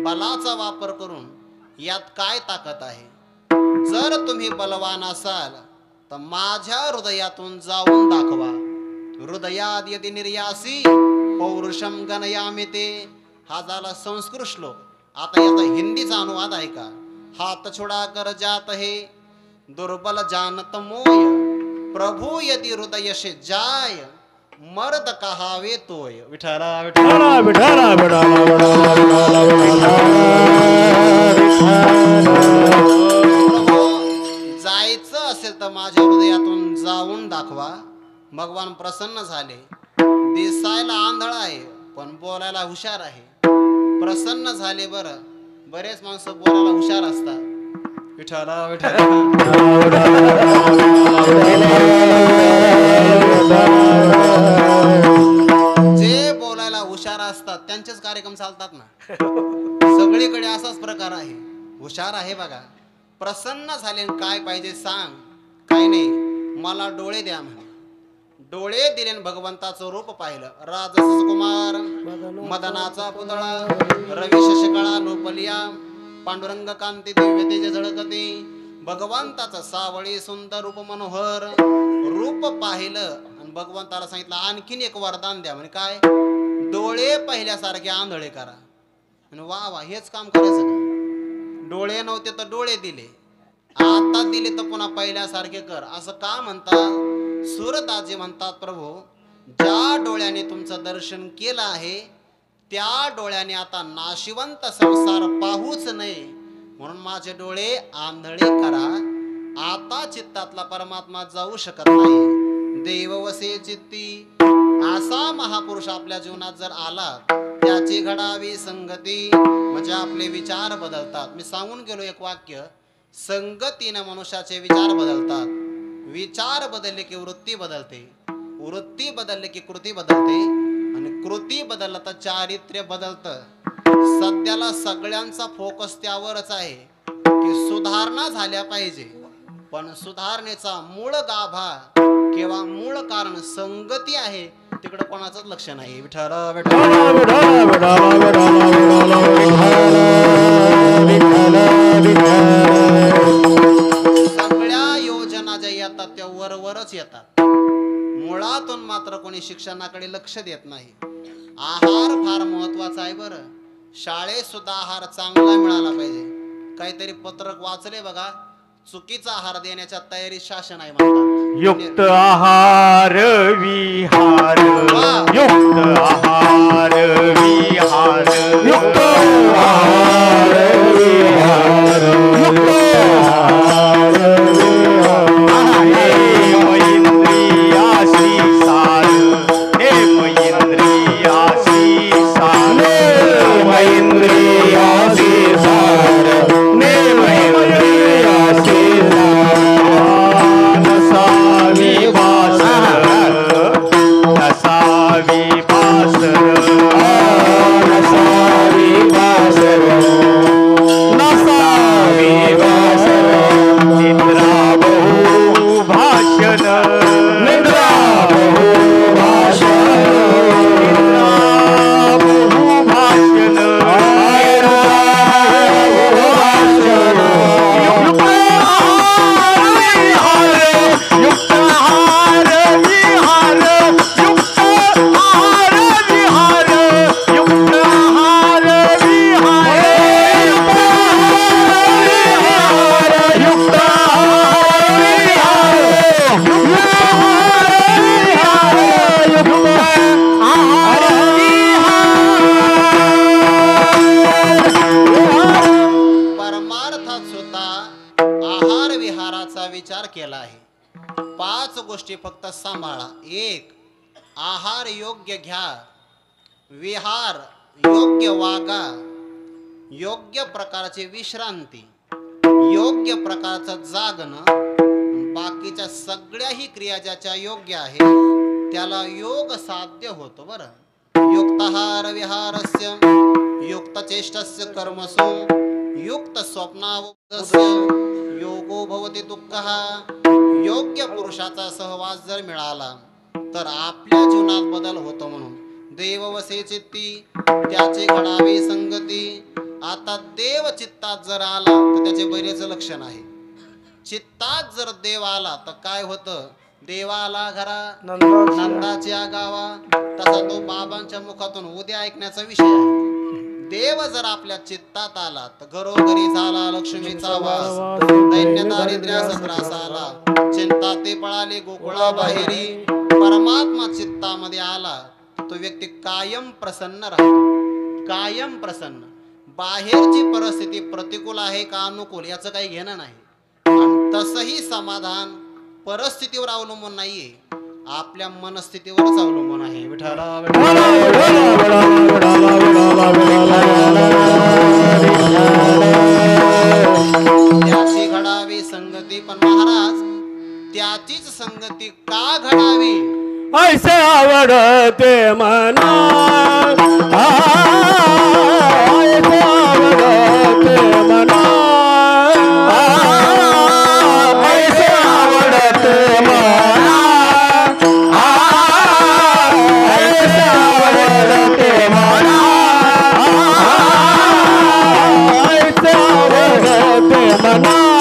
बलाचा वापर करून, यात काय ताकद आहे? जर तुम्ही बलवान असाल तर माझ्या हृदयातून जाऊन दाखवा. हृदयात यदि निर्यासी पौरुषम गणयामि ते. हा झाला संस्कृत श्लोक. आता याचा हिंदीचा अनुवाद आहे का? हात छोडा कर जात है दुर्बल जानत मोय, प्रभु यदि हृदय से जाय मर्द कहावे तोय. विठला विठला विठला जायचं असेल तर माझ्या हृदयातून जाऊन दाखवा. भगवान प्रसन्न झाले. दिसायला आंधळा आहे पण बोलायला हुशार आहे. प्रसन्न झाले. बरेच माणसं बोलायला हुशार असतात. विठला विठला जे बोलायला हुशार असतात त्यांचेच कार्यक्रम चालतात ना. सगळीकडे असाच प्रकार आहे. हुशार आहे बघा. प्रसन्न झाले. काय पाहिजे सांग? काय नाही, मला डोळे द्या म्हणे. डोळे दिले भगवंताचं रूप पाहिलं. राजस कुमार मदनाचा पुतळा रवी शशकळा लोपलिया पांडुरंग कांती दिव्य तेज झळकते. भगवंताचं सावळी सुंदर रूप मनोहर रूप पाहिलं आणि भगवंताला सांगितलं आणखीन एक वरदान द्या. म्हणजे काय? डोळे पहिल्यासारखे आंधळे करा. आणि वा वा, हेच काम करायचं का? डोळे नव्हते तर डोळे दिले, आता दिले तर पुन्हा पहिल्यासारखे कर. असं का म्हणतात? सूरदासजी म्हणतात, प्रभू, ज्या डोळ्याने तुमचं दर्शन केलं आहे त्या डोळ्याने आता नाशिवंत संसार पाहूच नाही, म्हणून माझे डोळे आंधळे करा. आता चित्तातला परमात्मा जाऊ शकत नाही. देव वसे चित्ती. असा महापुरुष आपल्या जीवनात जर आला त्याची घडावी संगती, म्हणजे आपले विचार बदलतात. मी सांगून गेलो एक वाक्य, संगतीने मनुष्याचे विचार बदलतात. विचार बदलले की वृत्ती बदलते, वृत्ती बदलले की कृती बदलते, आणि कृती बदललं तर चारित्र्य बदलतं. सध्याला सगळ्यांचा फोकस त्यावरच आहे की सुधारणा झाल्या पाहिजे, पण सुधारणेचा मूळ गाभा किंवा मूळ कारण संगती आहे, तिकडे कोणाचंच लक्ष नाही. विठ्ठल सगळ्या योजना ज्या येतात त्या वरवरच येतात, मुळातून मात्र कोणी शिक्षणाकडे लक्ष देत नाही. आहार फार महत्वाचा आहे. बरं, शाळेत सुद्धा आहार चांगला मिळाला पाहिजे. काहीतरी पत्रक वाचले बघा, चुकीचा आहार देण्याच्या तयारीत शासन आहे म्हणतात. युक्त आहार विहार, युक्त आहार विहार, युक्त आहार विहार, युक्त आहार इंद्रियासी सार, इंद्रियासी सार, इंद्रियासी सार, गोष्टी फक्त सांभाळा. एक, आहार योग्य घ्या, विहार योग्य वागा, योग्य प्रकारची विश्रांती, योग्य प्रकारचं जागणं, बाकीच्या सगळ्याही क्रिया ज्याच्या योग्य आहे त्याला योग साध्य होतो. बरं, युक्तहार विहारस्य युक्त चेष्टस्य कर्मसु युक्त स्वप्नावस्य योगो भवति दुःखः. योग्य पुरुषाचा सहवास जर मिळाला तर आपल्या जीवनात बदल होतो. म्हणून देव वसे चित्ती त्याचे घडावे संगती. आता देव चित्तात जर आला तर त्याचे बरेच लक्षण आहे. चित्तात जर देव आला तर काय होतं? देवाला घरा नंदाच्या गावा, तसा तो बाबांच्या मुखातून उद्या ऐकण्याचा विषय आहे. देव जर आपल्या चित्तात आला तर घरोघरी झाला लक्ष्मीचा वास. दैन्य दारिद्र्याचा त्रास आला, चिंता ते पळाले गोकुळा बाहेरी. परमात्मा चित्तामध्ये आला तो व्यक्ती कायम प्रसन्न राहतो, कायम प्रसन्न. बाहेरची परिस्थिती प्रतिकूल आहे का अनुकूल याचं काही घेणं नाही. आणि तसंही समाधान परिस्थितीवर अवलंबून नाहीये, आपल्या मनस्थितीवरच अवलंबून आहे. विठ्ठला त्याची घडावी संगती. पण महाराज त्याचीच संगती का घडावी? ऐसे आवडते मना, ऐसे आवडते मना, ऐसे आवडते मना, ऐसे आवडते मना, ऐसे आवडते मना,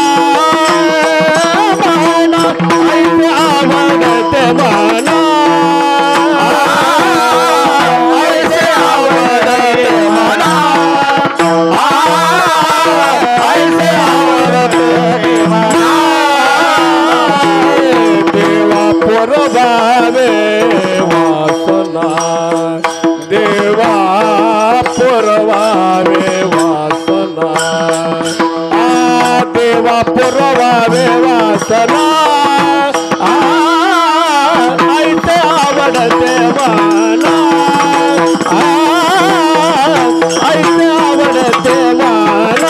ऐसे आवडते मना. पुरवावे वासना, देवा पुरवावे वासना, देवा पुरवावे वासना. ऐसे आवडते मला, ऐसे आवडते मला.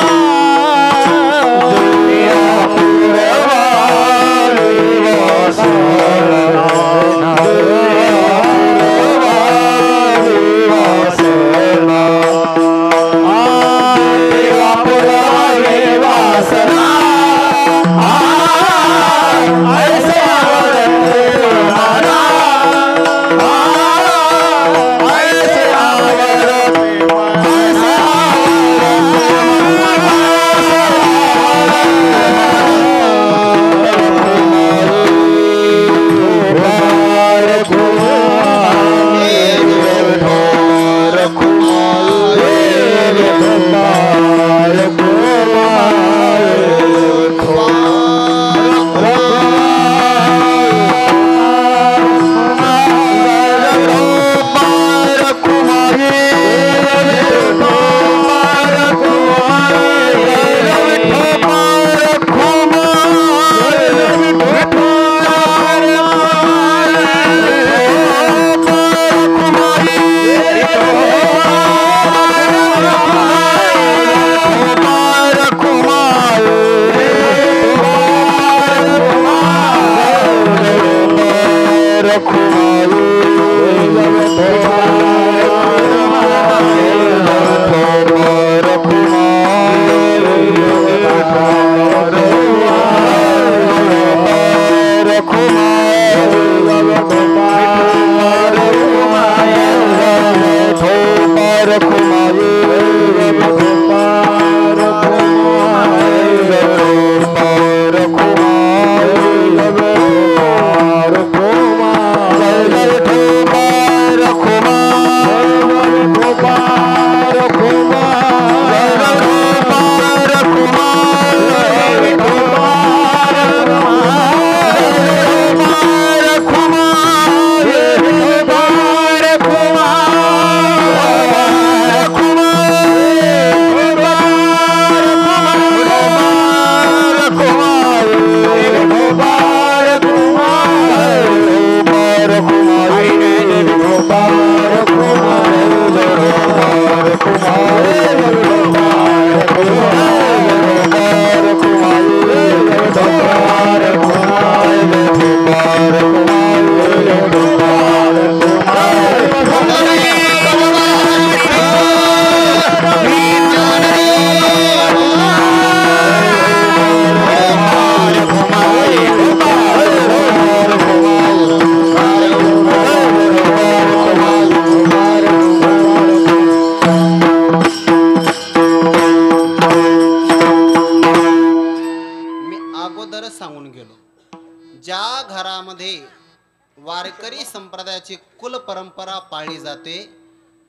वारकरी संप्रदायाची कुल परंपरा पाळली जाते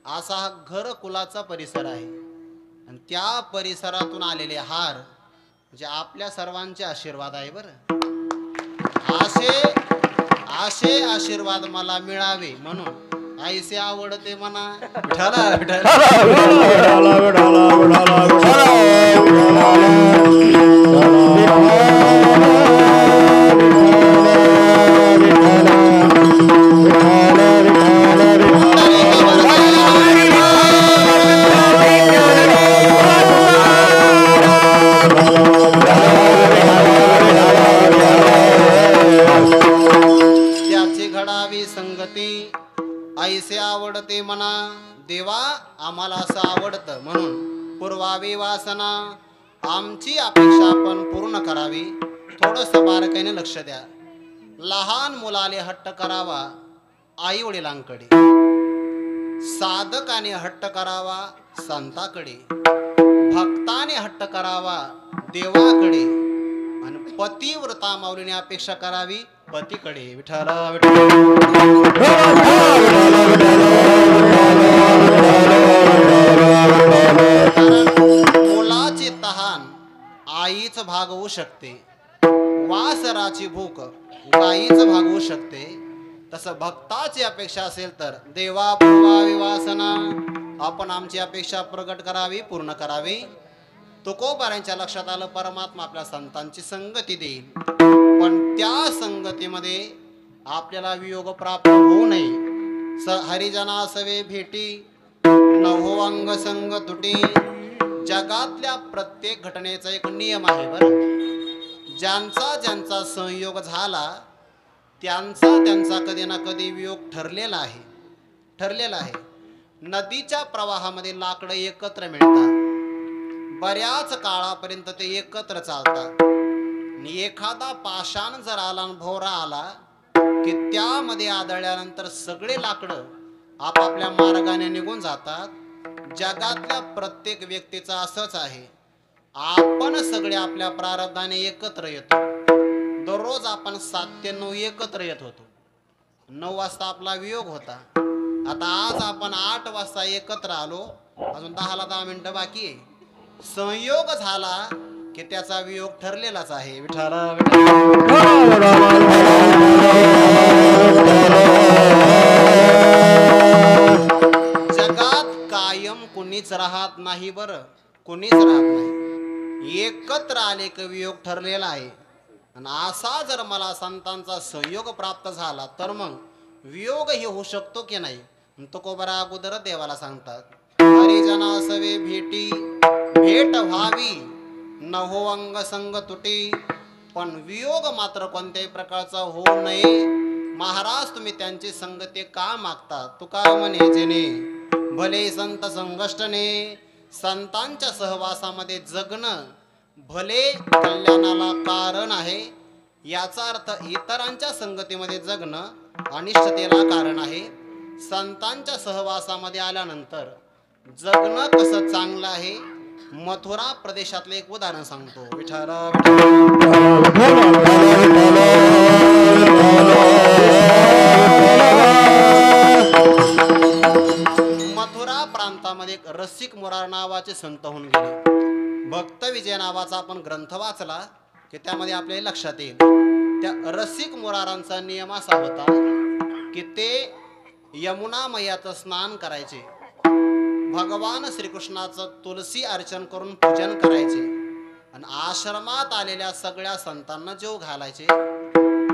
असा हा घर कुलाचा परिसर आहे आणि त्या परिसरातून आलेले हार म्हणजे आपल्या सर्वांचे आशीर्वाद आहे बरं. असे आशीर्वाद मला मिळावे म्हणून आईसे आवडते म्हणा विठाला ऐसे आवडते म्हणा देवा आम्हाला असं आवडतं म्हणून पुरवावी वासना आमची अपेक्षा आपण पूर्ण करावी. थोडंसं बारकाईने लक्ष द्या. लहान मुलाले हट्ट करावा आई वडिलांकडे, साधकाने हट्ट करावा संताकडे, भक्ताने हट्ट करावा देवाकडे आणि पतिव्रता माऊलीने अपेक्षा करावी पतीकडे. विठ्ठला मुलाचे तहान आईच भागवू शकते, वासराची भूक गाईच भागवू शकते. तसं भक्ताची अपेक्षा असेल तर देवा पुरवावी वासना आपण आमची अपेक्षा प्रगट करावी पूर्ण करावी. तुकोबारांच्या लक्षात आलं परमात्मा आपल्या संतांची संगती देईल पण त्या संगतीमध्ये आपल्याला वियोग प्राप्त होऊ नये. हरिजना सवे भेटी नहो अंग संग तुटी. जगातल्या प्रत्येक घटनेचा एक नियम आहे बरं. ज्यांचा संयोग झाला त्यांचा कधी ना कधी वियोग ठरलेला आहे. नदीच्या प्रवाहामध्ये लाकडं एकत्र मिळतात, बऱ्याच काळापर्यंत ते एकत्र चालतात. एखादा पाषाण जर आला भोवरा आला की त्यामध्ये आदळल्यानंतर सगळे लाकडं आपापल्या मार्गाने निघून जातात. जगातल्या प्रत्येक व्यक्तीचं असंच आहे. आपण सगळे आपल्या प्रारब्धाने एकत्र येतो. दररोज आपण 7 ते 9 एकत्र येत होतो. 9 वाजता आपला वियोग होता. आता आज आपण 8 वाजता एकत्र आलो, अजून 10 मिनिटं बाकी आहे. संयोग झाला की त्याचा वियोग ठरलेलाच आहे. विठाला जगात कायम कुणीच राहत नाही बरं, कुणीच राहत नाही. एकत्र आले की वियोग ठरलेला आहे. आणि असा जर मला संतांचा संयोग प्राप्त झाला तर मग वियोग ही होऊ शकतो की नाही. तुकोबरा अगोदर देवाला सांगतात हरिजना सवे भेटी भेट व्हावी नहो अंग संग तुटी. पण वियोग मात्र कोणत्याही प्रकारचा होऊ नये. महाराज तुम्ही त्यांची संगती का मागता. तुका म्हणे जेने भले संत संगष्टने. संतांच्या सहवासामध्ये जगणं भले कल्याणाला कारण आहे. याचा अर्थ इतरांच्या संगतीमध्ये जगणं अनिष्टतेला कारण आहे. संतांच्या सहवासामध्ये आल्यानंतर जगणं कसं चांगलं आहे. मथुरा प्रदेशातले एक उदाहरण सांगतो. विठाला मथुरा प्रांतामध्ये एक रसिक मुरार नावाचे संत होऊन गेले. भक्त विजय नावाचा आपण ग्रंथ वाचला की त्यामध्ये आपल्याला लक्षात येईल. त्या रसिक मुरारांचा नियम असा होता की ते यमुना मैयाचं स्नान करायचे, भगवान श्रीकृष्णाचं तुलसी अर्चन करून पूजन करायचे आणि आश्रमात आलेल्या सगळ्या संतांना जेवू घालायचे.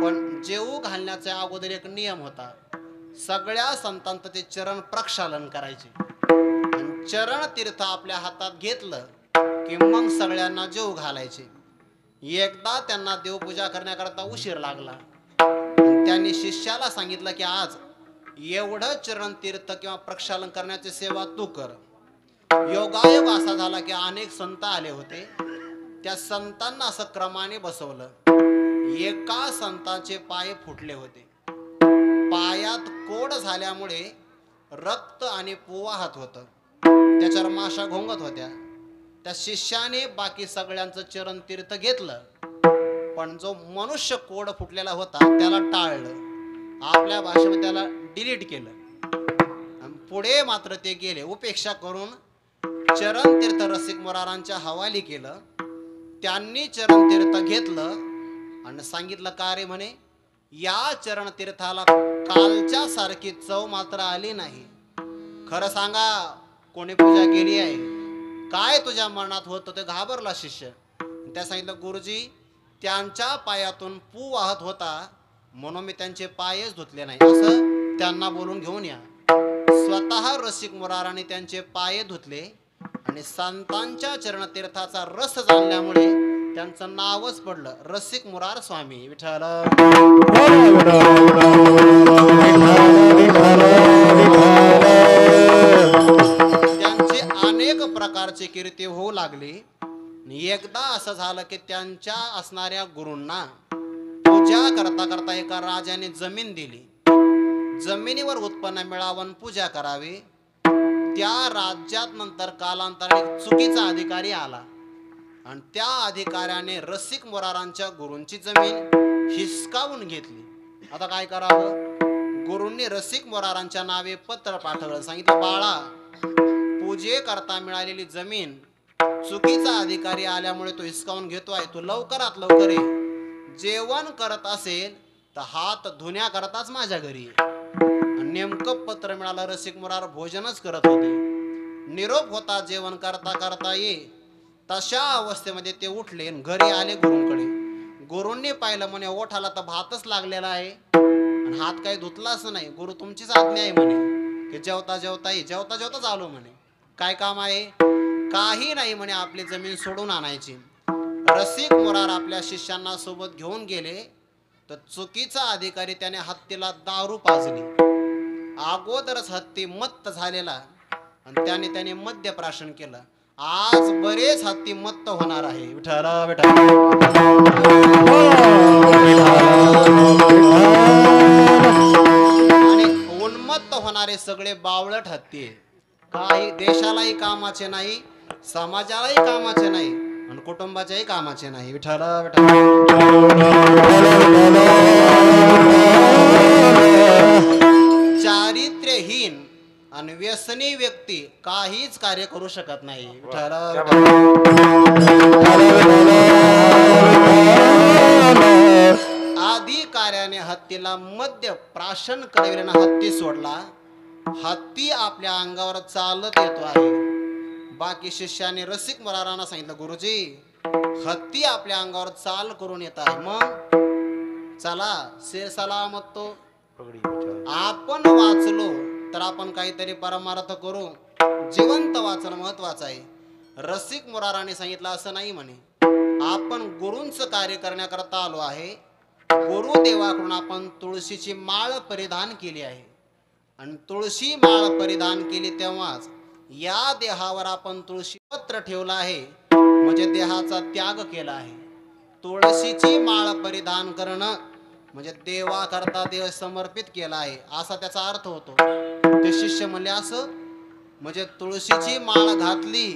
पण जेवू घालण्याच्या अगोदर एक नियम होता. सगळ्या संतांचं ते चरण प्रक्षालन करायचे. चरण तीर्थ आपल्या हातात घेतलं की मग सगळ्यांना जेवू घालायचे. एकदा त्यांना देवपूजा करण्याकरता उशीर लागला. त्यांनी शिष्याला सांगितलं की आज एवढं चरण तीर्थ किंवा प्रक्षालन करण्याची सेवा तू कर. योगायोग असा झाला की अनेक संत आले होते. त्या संतांना असं क्रमाने बसवलं. एका संतांचे पाय फुटले होते. पायात कोड झाल्यामुळे रक्त आणि पू वाहत होतं. त्याच्यावर माशा घोंगत होत्या. त्या शिष्याने बाकी सगळ्यांचं चरण तीर्थ घेतलं पण जो मनुष्य कोड फुटलेला होता त्याला टाळलं. आपल्या भाषेमध्ये त्याला डिलीट केलं आणि पुढे मात्र ते गेले उपेक्षा करून चरण तीर्थ रसिक मोरारांच्या हवाली केलं. त्यांनी चरण तीर्थ घेतलं आणि सांगितलं का रे म्हणे, या चरण तीर्थाला कालच्या सारखी चव मात्र आली नाही. खरं सांगा कोणी पूजा केली आहे, काय तुझ्या मनात होतं ते घाबरला शिष्य. त्या सांगितलं गुरुजी त्यांच्या पायातून पू वाहत होता म्हणून मी त्यांचे पायच धुतले नाही, असं त्यांना बोलून घेऊन या. स्वतः रसिक मुराराने त्यांचे पाय धुतले आणि संतांच्या चरणतीर्थाचा रस जाणल्यामुळे त्यांचं नावच पडलं रसिक मुरार स्वामी. विठ्ठल त्यांची अनेक प्रकारची कीर्ती होऊ लागली. एकदा असं झालं की त्यांच्या असणाऱ्या गुरूंना पूजा करता करता एका राजाने जमीन दिली. जमिनीवर उत्पन्न मिळावं पूजा करावी. त्या राज्यात नंतर कालांतराने चुकीचा अधिकारी आला आणि त्या अधिकाऱ्याने रसिक मोरारांच्या गुरूंची जमीन हिसकावून घेतली. आता काय करावं? गुरूंनी रसिक मोरारांच्या नावे पत्र पाठवलं. सांगितलं बाळा, पूजे करता मिळालेली जमीन चुकीचा अधिकारी आल्यामुळे तो हिसकावून घेतोय, तू लवकरात लवकर ये. जेवण करत असेल तर हात धुण्या करताच माझ्या घरी. नेमकं पत्र मिळालं, रसिक मुरार भोजनच करत होते. निरोप होता जेवण करता करता ये. तशा अवस्थेमध्ये ते उठले आणि घरी आले गुरूंकडे. गुरूंनी पाहिलं म्हणे ओठाला तर भातच लागलेला आहे आणि हात काही धुतलाच नाही. गुरु तुमचीच आज्ञा आहे म्हणे की जेवता जेवता ये. जेवता जेवताच आलो म्हणे. काय काम आहे? काही नाही म्हणे, आपली जमीन सोडून आणायची. रसिक मुरार आपल्या शिष्यांना सोबत घेऊन गेले तर चुकीचा अधिकारी त्याने हत्तीला दारू पाजली. अगोदरच हत्ती मत्त झालेला आणि त्याने मद्यप्राशन केलं. आज बरेच हत्ती मत्त होणार आहे. विठ्ठला विठ्ठला आणि उन्मत्त होणारे सगळे बावळट हत्ती काही देशालाही कामाचे नाही, समाजालाही कामाचे नाही आणि कुटुंबाच्याही कामाचे नाही. विठ्ठला विठ्ठला चारित्र्यहीन आणि व्यसनी व्यक्ती काहीच कार्य करू शकत नाही. अधिकाऱ्याने हत्तीला मद्य प्राशन करविल्यानं हत्ती सोडला. हत्ती आपल्या अंगावर चालत येतो आहे. बाकी शिष्याने रसिक मुरारांना सांगितलं गुरुजी हत्ती आपल्या अंगावर चाल करून येत आहे, मग चला से सलामत तो. आपण वाचलो तर आपण काहीतरी परमार्थ करू. जिवंत वाचणं महत्वाचं आहे. रसिक मुराराने सांगितलं असं नाही म्हणे, आपण गुरूंचं कार्य करण्याकरता आलो आहे. गुरुदेवाकडून आपण तुळशीची माळ परिधान केली आहे आणि तुळशी माळ परिधान केली तेव्हाच या देहावर आपण तुळशी पत्र ठेवलं आहे, म्हणजे देहाचा त्याग केला आहे. तुळशीची माळ परिधान करणं म्हणजे देवाकरता देव समर्पित केला आहे असा त्याचा अर्थ होतो. ते शिष्य म्हणले असं म्हणजे तुळशीची माळ घातली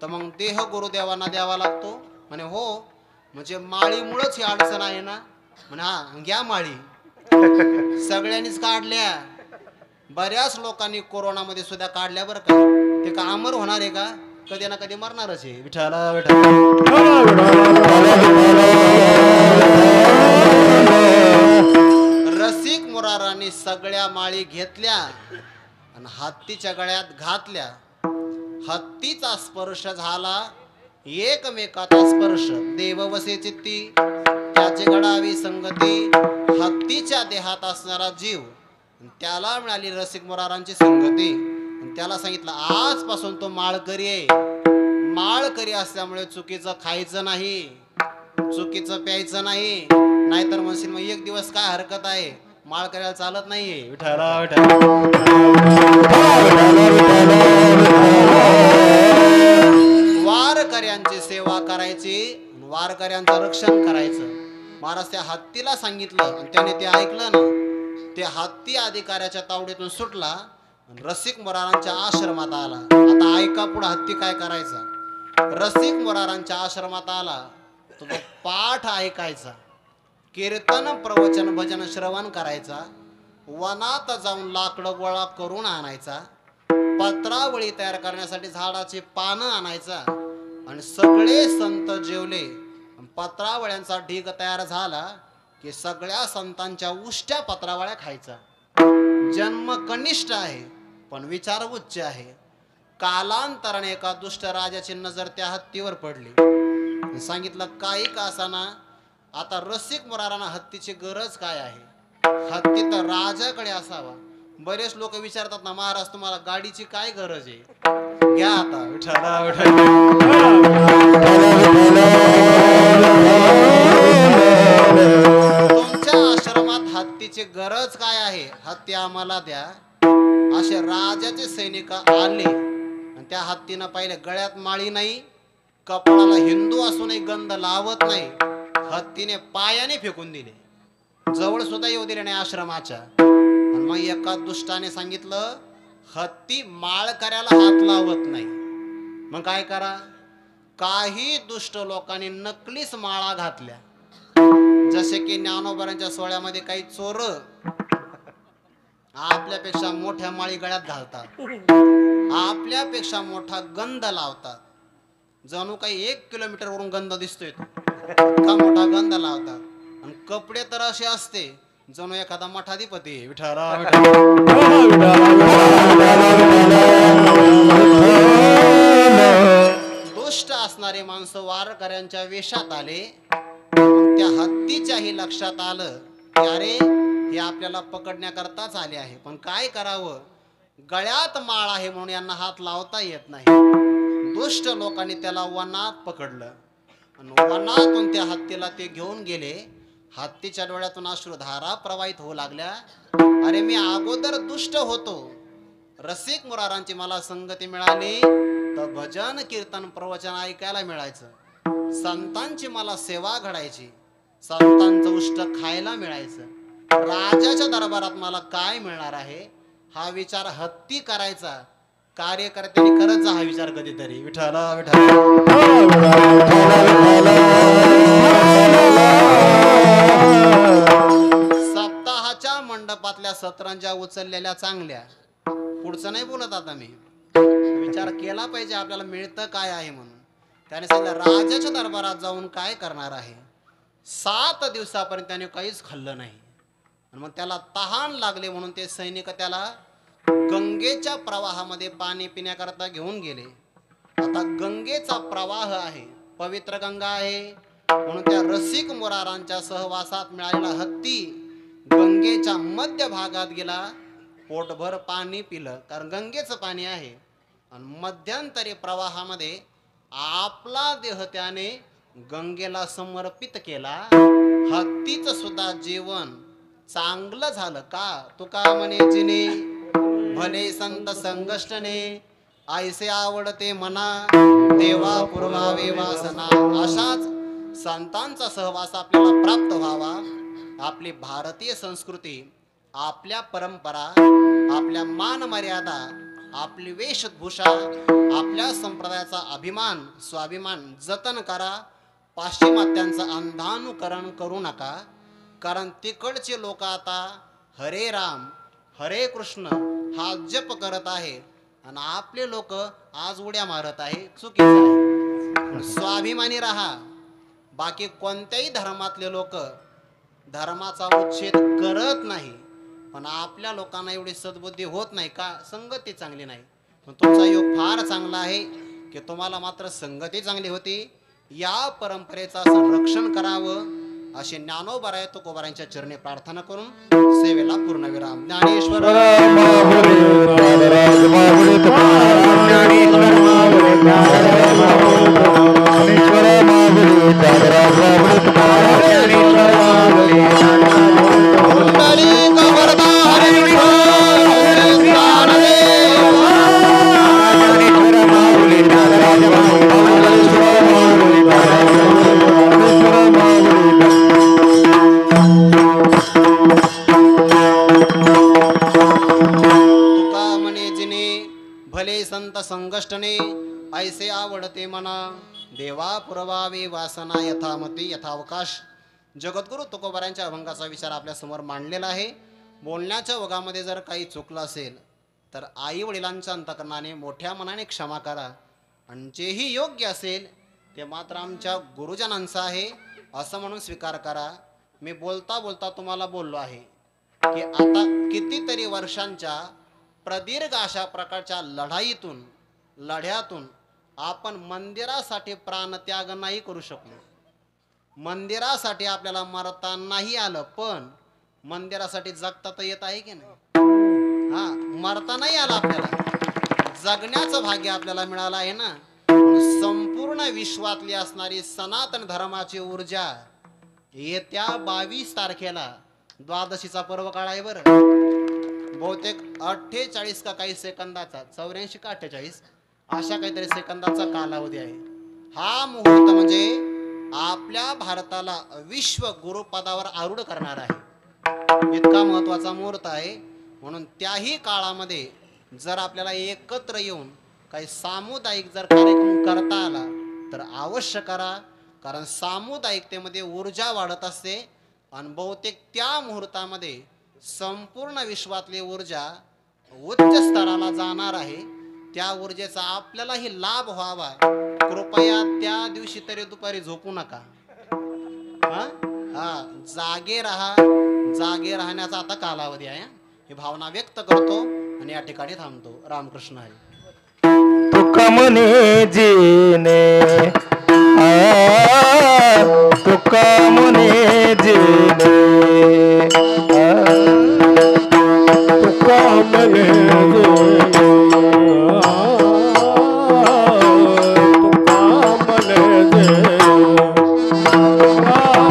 तर मग देह गुरुदेवांना द्यावा लागतो. म्हणे हो, म्हणजे माळीमुळेच ही अडचण आहे ना. म्हणे हा घ्या माळी. सगळ्यांनीच काढल्या. बऱ्याच लोकांनी कोरोनामध्ये सुद्धा काढल्या बरं का. ते का अमर होणार आहे का? कधी ना कधी मरणारच आहे. विठ्ठला रसिक मुरारांनी सगळ्या माळी घेतल्या आणि हत्तीच्या गळ्यात घातल्या. हत्तीचा स्पर्श झाला, एकमेकाचा स्पर्श. देव वसे चित्ती त्याची घडावी संगती. हत्तीच्या देहात असणारा जीव त्याला मिळाली रसिक मुरारांची संगती. त्याला सांगितलं आजपासून तो माळकरी आहे. माळकरी असल्यामुळे चुकीचं खायचं नाही, चुकीचं प्यायचं नाही. नाहीतर म्हणशील मग एक दिवस काय हरकत आहे, माळकऱ्याला चालत नाहीये. विठ्ठला विठ्ठला वारकऱ्यांची सेवा करायची, वारकऱ्यांचं रक्षण करायचं. महाराज त्या हत्तीला सांगितलं आणि त्याने ते ऐकलं ना. ते हत्ती अधिकाऱ्याच्या तावडीतून सुटला, रसिक मुरारांच्या आश्रमात आला. आता ऐका पुढे हत्ती काय करायचा. रसिक मुरारांच्या आश्रमात आला तो पाठ ऐकायचा. कीर्तन प्रवचन भजन श्रवण करायचा, वनात जाऊन लाकडं गोळा करून आणायचा, पत्रावळी तयार करण्यासाठी झाडाची पानं आणायचा आणि सगळे संत जेवले. पत्रावळ्यांचा ढीग तयार झाला की सगळ्या संतांच्या उष्ट्या पत्रावळ्या खायचा. जन्म कनिष्ठ आहे पण विचार उच्च आहे. कालांतराने एका दुष्ट राजाची नजर त्या हत्तीवर पडली. सांगितलं काही का असाना, आता रसिक मुरारांना हत्तीची गरज काय आहे? हत्ती तर राजाकडे असावा. बरेच लोक विचारतात ना, महाराज तुम्हाला गाडीची काय गरज आहे? घ्या आता विठ्ठला विठ्ठला. तुमच्या आश्रमात हत्तीची गरज काय आहे? हत्ती आम्हाला द्या. असे राजाचे सैनिक आले आणि त्या हत्तीनं पाहिले गळ्यात माळी नाही, कपाळाला हिंदू असूनही गंध लावत नाही. हत्तीने पायाने फेकून दिले, जवळ सुद्धा येऊ दिले नाही आश्रमाच्या. आणि मग एका दुष्टाने सांगितलं, हत्ती माळकऱ्याला हात लावत नाही. मग काय करा? काही दुष्ट लोकांनी नकलीच माळा घातल्या. जसे की ज्ञानोबारांच्या सोहळ्यामध्ये काही चोर आपल्यापेक्षा मोठ्या माळी गळ्यात घालतात, आपल्यापेक्षा मोठा गंध लावतात. जणू काही 1 किलोमीटर वरून गंध दिसतोय, इतका मोठा गंध लावतात. आणि कपडे तर असे असते जणू एखादा मठाधिपती. विठ्ठला दुष्ट असणारे माणसं वारकऱ्यांच्या वेशात आले. त्या हत्तीच्याही लक्षात आलं की अरे हे आपल्याला पकडण्याकरताच आले आहे, पण काय करावं? गळ्यात माळ आहे म्हणून यांना हात लावता येत नाही. दुष्ट लोकांनी त्याला वनात पकडलं आणि वनातून त्या हत्तीला ते घेऊन गेले. हत्तीच्या डोळ्यातून अश्रुधारा प्रवाहित होऊ लागल्या. अरे मी अगोदर दुष्ट होतो, रसिक मुरारांची मला संगती मिळाली तर भजन कीर्तन प्रवचन ऐकायला मिळायचं, संतांची मला सेवा घडायची, संतांचं उष्ट खायला मिळायचं. राजाच्या दरबारात मला काय मिळणार आहे हा विचार हत्ती करायचा. कार्यकर्त्यांनी करत जा हा विचार कधीतरी. विठ्ठला विठ्ठला. सप्ताहाच्या मंडपातल्या सतरंजा उचललेल्या चांगल्या. पुढचं नाही बोलत आता मी, विचार केला पाहिजे आपल्याला मिळतं काय आहे म्हणून. त्याने सांगितलं राजाच्या दरबारात जाऊन काय करणार आहे? 7 दिवसापर्यंत त्याने काहीच खाल्लं नाही. मग त्याला तहान लागले म्हणून ते सैनिक त्याला गंगेच्या प्रवाहामध्ये पाणी पिण्याकरता घेऊन गेले. आता गंगेचा प्रवाह आहे, पवित्र गंगा आहे, म्हणून त्या रसिक मुरारांच्या सहवासात मिळालेला हत्ती गंगेच्या मध्य भागात गेला. पोटभर पाणी पिलं, कारण गंगेचं पाणी आहे. आणि मध्यंतरी प्रवाहामध्ये आपला देह त्याने गंगेला समर्पित केला. हत्तीचं सुद्धा जीवन चांगलं झालं का? तुका म्हणे जिने भले संत संगष्टने, ऐसे आवडते मना देवा पुरवावे वासना. अशाच संतांचा सहवास आपल्याला प्राप्त व्हावा. आपली भारतीय संस्कृती, आपल्या परंपरा, आपल्या मान मर्यादा, आपली वेशभूषा, आपल्या संप्रदायाचा अभिमान स्वाभिमान जतन करा. पाश्चिमात्यांचं अंधानुकरण करू नका, कारण तिकडचे लोक आता हरे राम हरे कृष्ण हा जप करत आहे आणि आपले लोक आज उड्या मारत आहे. चुकीचं आहे. स्वाभिमानी राहा. बाकी कोणत्याही धर्मातले लोक धर्माचा उच्छेद करत नाही, पण आपल्या लोकांना एवढी सद्बुद्धी होत नाही का? संगती चांगली नाही. पण तुमचा योग फार चांगला आहे की तुम्हाला मात्र संगती चांगली होती. या परंपरेचा संरक्षण करावं असे ज्ञानोबाराय तुकोबारायांच्या चरणी प्रार्थना करून सेवेला पूर्णविराम. ज्ञानेश्वर संत संगष्टने, ऐसे आवडते मना देवा पुरवावे वासना. यथामती यथावकाश जगद्गुरु तुकोबारायांच्या अभंगाचा विचार आपल्यासमोर मांडलेला आहे. बोलण्याच्या ओघामध्ये जर काही चुकलं असेल तर आई वडिलांच्या अंतकरणाने मोठ्या मनाने क्षमा करा, आणि जेही योग्य असेल ते मात्र आमच्या गुरुजनांचं आहे असं म्हणून स्वीकार करा. मी बोलता बोलता तुम्हाला बोललो आहे की आता कितीतरी वर्षांच्या प्रदीर्घ अशा प्रकारच्या लढ्यातून आपण मंदिरासाठी प्राणत्याग नाही करू शकलो. मंदिरासाठी आपल्याला मरता नाही आलं, पण मंदिरासाठी जगता तर येत आहे की नाही? हा, मरता नाही आलं, आपल्याला जगण्याचं भाग्य आपल्याला मिळालं आहे ना. संपूर्ण विश्वातली असणारी सनातन धर्माची ऊर्जा येत्या 22 तारखेला द्वादशीचा पर्व काळ आहे बरं. बहुतेक 48 का काही सेकंदाचा, 84 का 48 अशा काहीतरी सेकंदाचा कालावधी आहे. हा मुहूर्त म्हणजे आपल्या भारताला विश्व गुरुपदावर आरूढ करणार आहे. इतका महत्वाचा मुहूर्त आहे. म्हणून त्याही काळामध्ये जर आपल्याला एकत्र येऊन काही सामुदायिक जर कार्यक्रम करता आला तर अवश्य करा, कारण सामुदायिकतेमध्ये ऊर्जा वाढत असते आणि बहुतेक त्या मुहूर्तामध्ये संपूर्ण विश्वातली ऊर्जा उच्च स्तराला जाणार आहे. त्या ऊर्जेचा आपल्यालाही लाभ व्हावा. कृपया त्या दिवशी तरी दुपारी झोपू नका. जागे राहा. जागे राहण्याचा आता कालावधी आहे. ही भावना व्यक्त करतो आणि या ठिकाणी थांबतो. रामकृष्ण हरी. तुका म्हणे जेने तुका म्हणे जेने तुका म्हणे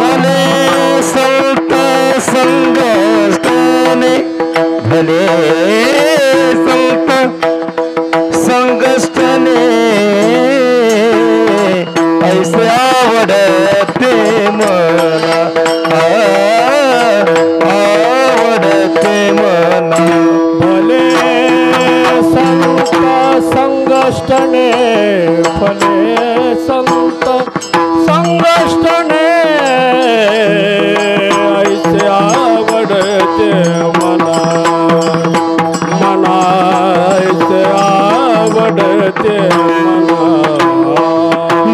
भले संत संगष्टने भले संत संगष्टने ऐसे आवडते मला आवडते मला भले संत संगष्टने भले संत संगष्टने ऐसे आवडते मला ऐसे आवडते मला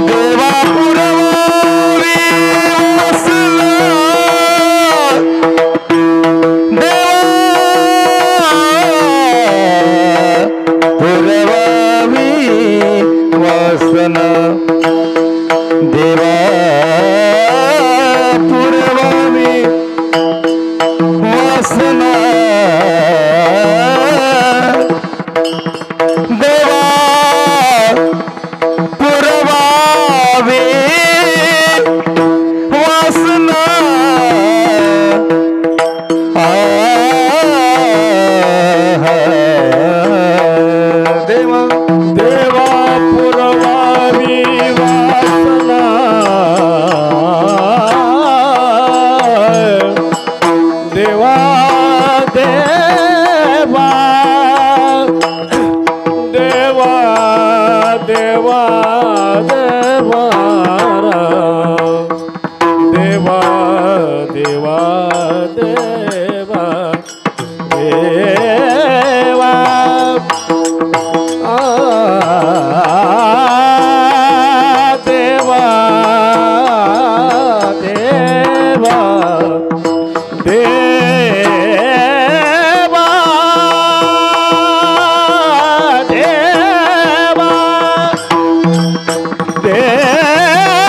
देवा पुरवावी वसला देवा पुरवावी वसना देवा पुरवावी वासना देवा देवा पुरवावी वासना देवा देवा देवा देवा देवा देवा देवा देवा देवा देवा देवा देवा देवा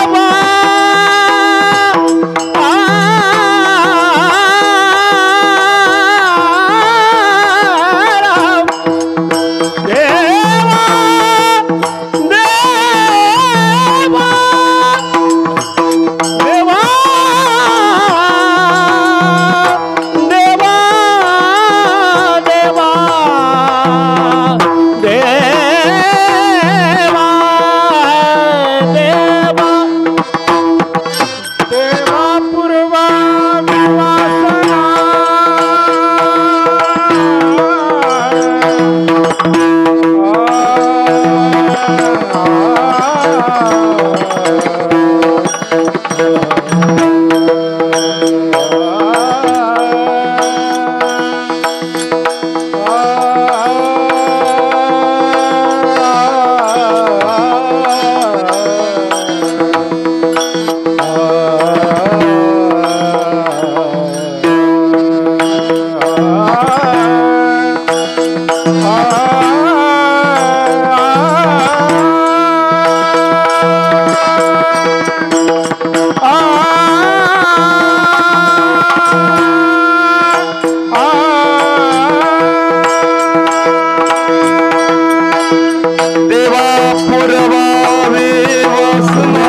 पुरवावी वासना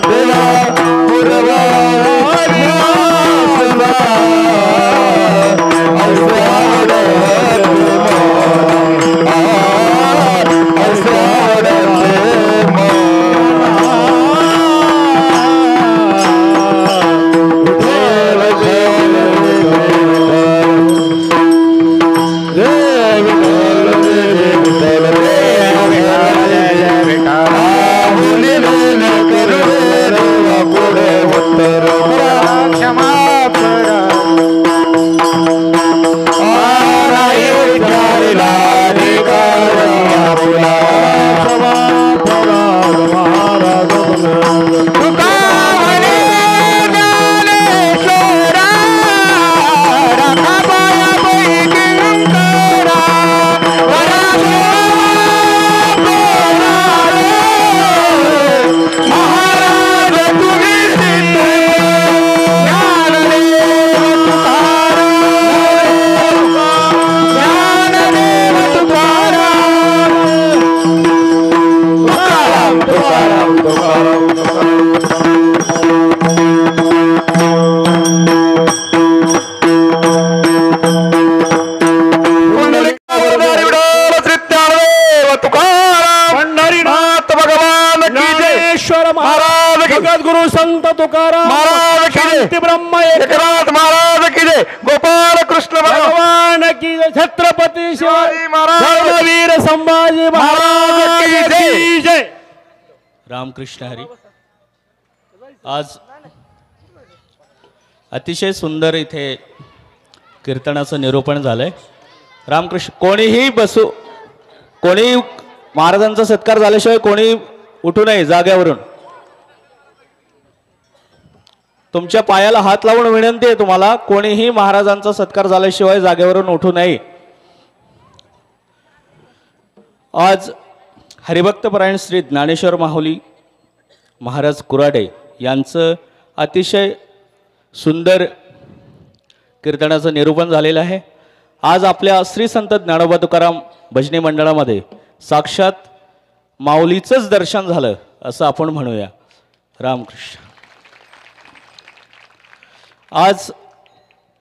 देवा पुरवावी वासना जगद्गुरु संत तुकाराम महाराज की जय. ब्रह्म एकनाथ महाराज की जय. गोपाल कृष्ण भगवान की जय. छत्रपती शिवाजी महाराज. धर्मवीर संभाजी महाराज की की जय. रामकृष्ण हरी. आज अतिशय सुंदर इथे कीर्तनाचं निरूपण झालंय. रामकृष्ण कोणीही बसू, कोणी महाराजांचा सत्कार झाल्याशिवाय कोणी उठू नये जाग्यावरून. तुमच्या पायाला हात लावून विनंती आहे तुम्हाला, कोणीही महाराजांचा सत्कार झाल्याशिवाय जागेवरून उठू नये. आज हरिभक्तपरायण श्री ज्ञानेश्वर माहुली महाराज कुराडे यांचं अतिशय सुंदर कीर्तनाचं निरूपण झालेलं आहे. आज आपल्या श्री संत ज्ञानोबा तुकाराम भजनी मंडळामध्ये साक्षात माऊलीचंच दर्शन झालं असं आपण म्हणूया. रामकृष्ण. आज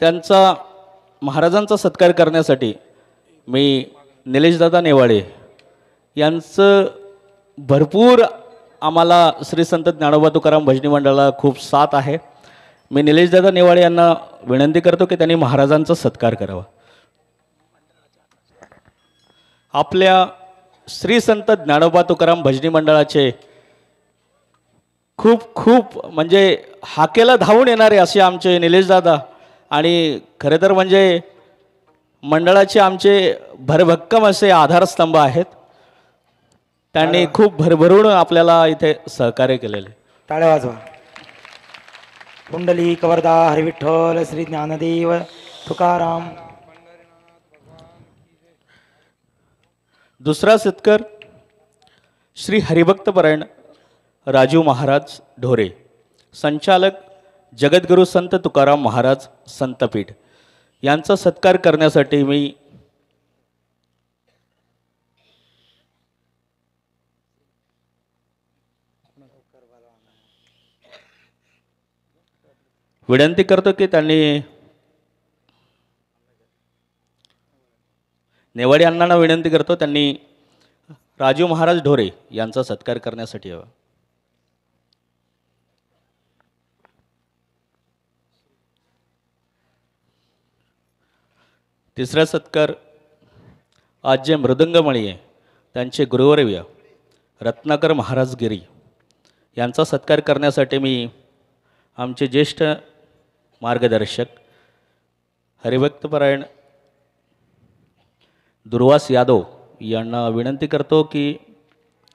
त्यांचा महाराजांचा सत्कार करण्यासाठी मी निलेशदादा नेवाडे यांचं भरपूर आम्हाला श्री संत ज्ञानोबा तुकाराम भजनी मंडळाला खूप साथ आहे. मी निलेशदादा नेवाडे यांना विनंती करतो की त्यांनी महाराजांचा सत्कार करावा. आपल्या श्री संत ज्ञानोबा तुकाराम भजनी मंडळाचे खूप खूप म्हणजे हाकेला धावून येणारे असे आमचे निलेशदादा आणि खरं तर म्हणजे मंडळाचे आमचे भरभक्कम असे आधारस्तंभ आहेत. त्यांनी खूप भरभरून आपल्याला इथे सहकार्य केलेले. टाळ्या वाजवा. कुंडली कवरदा हरिविठ्ठल श्री ज्ञानदेव तुकाराम. दुसरा सत्कार श्री हरिभक्तपरायण राजू महाराज ढोरे, संचालक जगद्गुरु संत तुकाराम महाराज संतपीठ यांचा सत्कार करण्यासाठी मी विनंती करतो की त्यांनी नेवाडे अण्णांना विनंती करतो त्यांनी राजू महाराज ढोरे यांचा सत्कार करण्यासाठी यावा. तिसरा सत्कार आज जे मृदंगमणी आहे त्यांचे गुरुवर्य रत्नाकर महाराज गिरी यांचा सत्कार करण्यासाठी मी आमचे ज्येष्ठ मार्गदर्शक हरिभक्तपरायण दुर्वास यादव यांना विनंती करतो की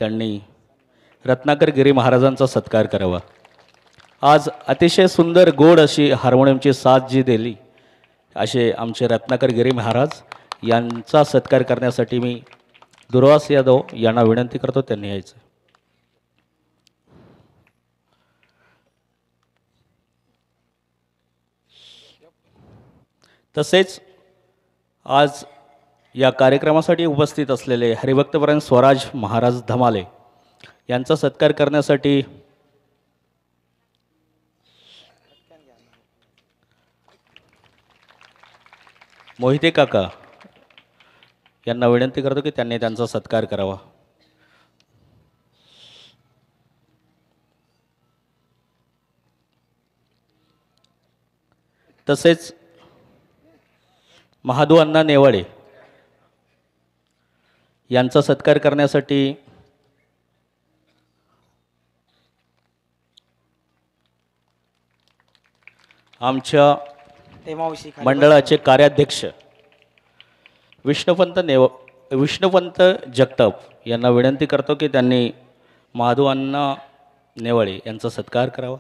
त्यांनी रत्नाकर गिरी महाराजांचा सत्कार करावा. आज अतिशय सुंदर गोड अशी हार्मोनियमची साथ जी दिली असे आमचे रत्नाकर गिरी महाराज यांचा सत्कार करण्यासाठी मी दुर्वास यादव यांना विनंती करतो त्यांनी यायचं. तसेच आज या कार्यक्रमासाठी उपस्थित असलेले हरिभक्तपरायण स्वराज महाराज धमाले यांचा सत्कार करण्यासाठी मोहिते काका यांना विनंती करतो की त्यांनी त्यांचा सत्कार करावा. तसेच महादू अण्णा नेवाळे यांचा सत्कार करण्यासाठी आमच्या ते मावशी खाली मंडळाचे कार्याध्यक्ष विष्णुपंत जगताप यांना विनंती करतो की त्यांनी महादू अण्णा नेवाळे यांचा सत्कार करावा.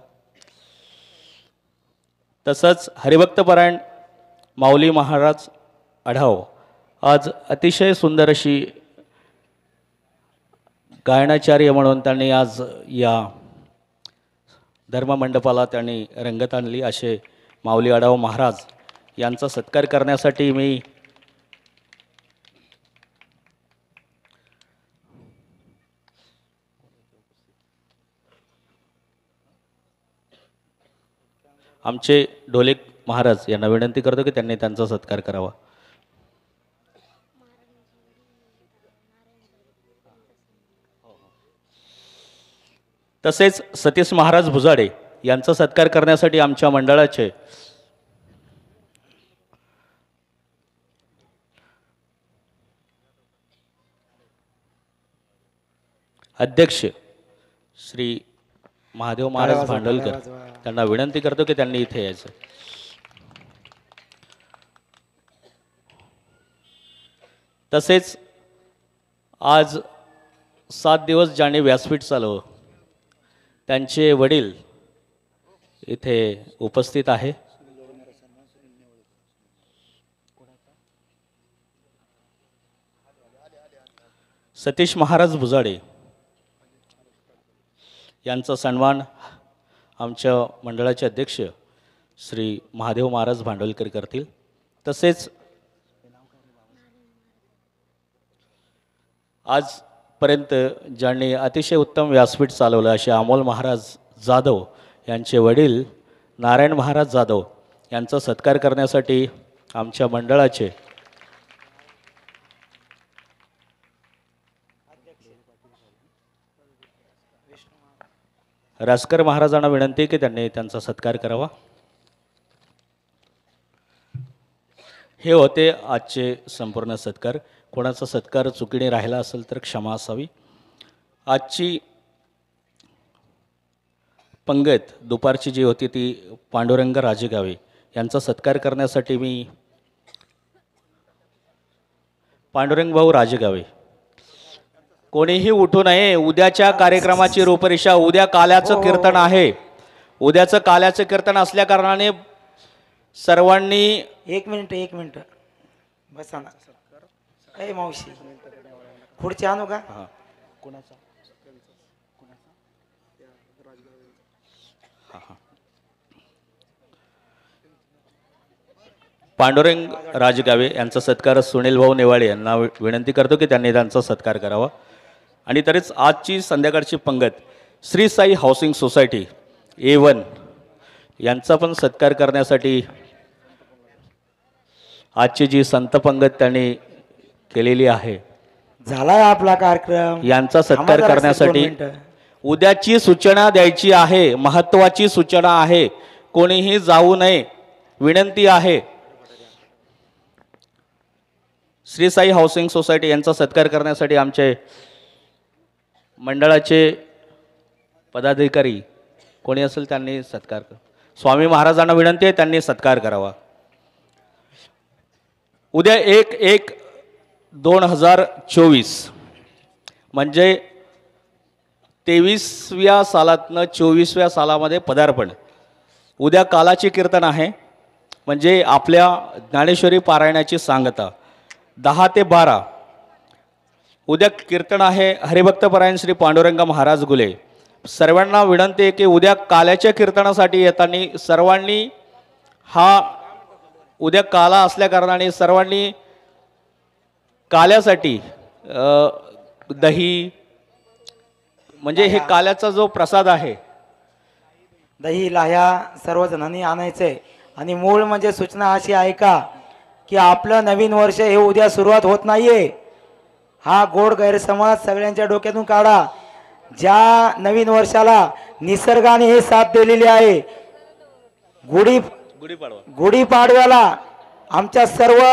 तसंच हरिभक्तपरायण माऊली महाराज आढाव आज अतिशय सुंदर अशी गायनाचार्य म्हणून त्यांनी आज या धर्ममंडपाला त्यांनी रंगत आणली. असे माऊली आढाव महाराज यांचा सत्कार करण्यासाठी मी आमचे ढोलेक महाराज यांना विनंती करतो की त्यांनी त्यांचा सत्कार करावा. तसेच सतीश महाराज भुजाडे यांचा सत्कार करण्यासाठी आमच्या मंडळाचे अध्यक्ष श्री महादेव महाराज भांडवलकर त्यांना विनंती करतो की त्यांनी इथे यायचं. तसेच आज 7 दिवस ज्याने व्यासपीठ चालवलं त्यांचे वडील इथे उपस्थित आहे. सतीश महाराज भुजाडे यांचा सन्मान आमच्या मंडळाचे अध्यक्ष श्री महादेव महाराज भांडवलकर करतील. तसेच आजपर्यंत ज्यांनी अतिशय उत्तम व्यासपीठ चालवलं असे अमोल महाराज जाधव यांचे वडील नारायण महाराज जाधव यांचा सत्कार करण्यासाठी आमच्या मंडळाचे रासकर महाराजांना विनंती की त्यांनी त्यांचा सत्कार करावा. हे होते आजचे संपूर्ण सत्कार. कोणाचा सत्कार चुकीने राहिला असेल तर क्षमा असावी. आजची पंगत दुपारची जी होती ती पांडुरंग राजेगावे यांचा सत्कार करण्यासाठी मी पांडुरंग भाऊ राजेगावे कोणीही उठू नये. उद्याच्या कार्यक्रमाची रूपरेषा उद्या काल्याचं कीर्तन आहे. उद्याचं काल्याचं कीर्तन असल्या कारणाने सर्वांनी एक मिनिट बसा ना. ए मावशी खुर्ची आणू का? पांडुरंग राजगावे यांचा सत्कार सुनील भाऊ नेवाळे यांना विनंती करतो की त्यांनी त्यांचा सत्कार करावा. आणि तरीच आजची संध्याकाळची पंगत Shri Sai housing society A1 यांचा पण सत्कार करण्यासाठी आजची जी संत पंगत त्यांनी केलेली आहे झालाय आपला कार्यक्रम. यांचा सत्कार करण्यासाठी उद्याची सूचना द्यायची आहे. महत्त्वाची सूचना आहे. कोणीही जाऊ नये विनंती आहे. श्री साई हाऊसिंग सोसायटी यांचा सत्कार करण्यासाठी आमचे मंडळाचे पदाधिकारी कोणी असेल त्यांनी सत्कार स्वामी महाराजांना विनंती आहे त्यांनी सत्कार करावा. उद्या 1/1/2024 म्हणजे 23व्या सालातनं 24व्या सालामध्ये पदार्पण. उद्या कालाचे कीर्तन आहे म्हणजे आपल्या ज्ञानेश्वरी पारायणाची सांगता 10 ते 12. उद्या कीर्तन आहे हरिभक्तपरायण श्री पांडुरंग महाराज गुले. सर्वांना विनंती आहे की उद्या काल्याच्या कीर्तनासाठी येताना सर्वांनी हा उद्या काला असल्या कारणाने सर्वांनी काल्यासाठी दही म्हणजे हे काल्याचा जो प्रसाद आहे दही लाह्या सर्वजणांनी आणायचंय. आणि मूळ म्हणजे सूचना अशी आहे का की आपलं नवीन वर्ष हे उद्या सुरुवात होत नाहीये. हा गोड गैरसमज सगळ्यांच्या डोक्यातून काढा. ज्या नवीन वर्षाला निसर्गाने हे साथ दिलेली आहे, गुढीपाडव्याला आमच्या सर्व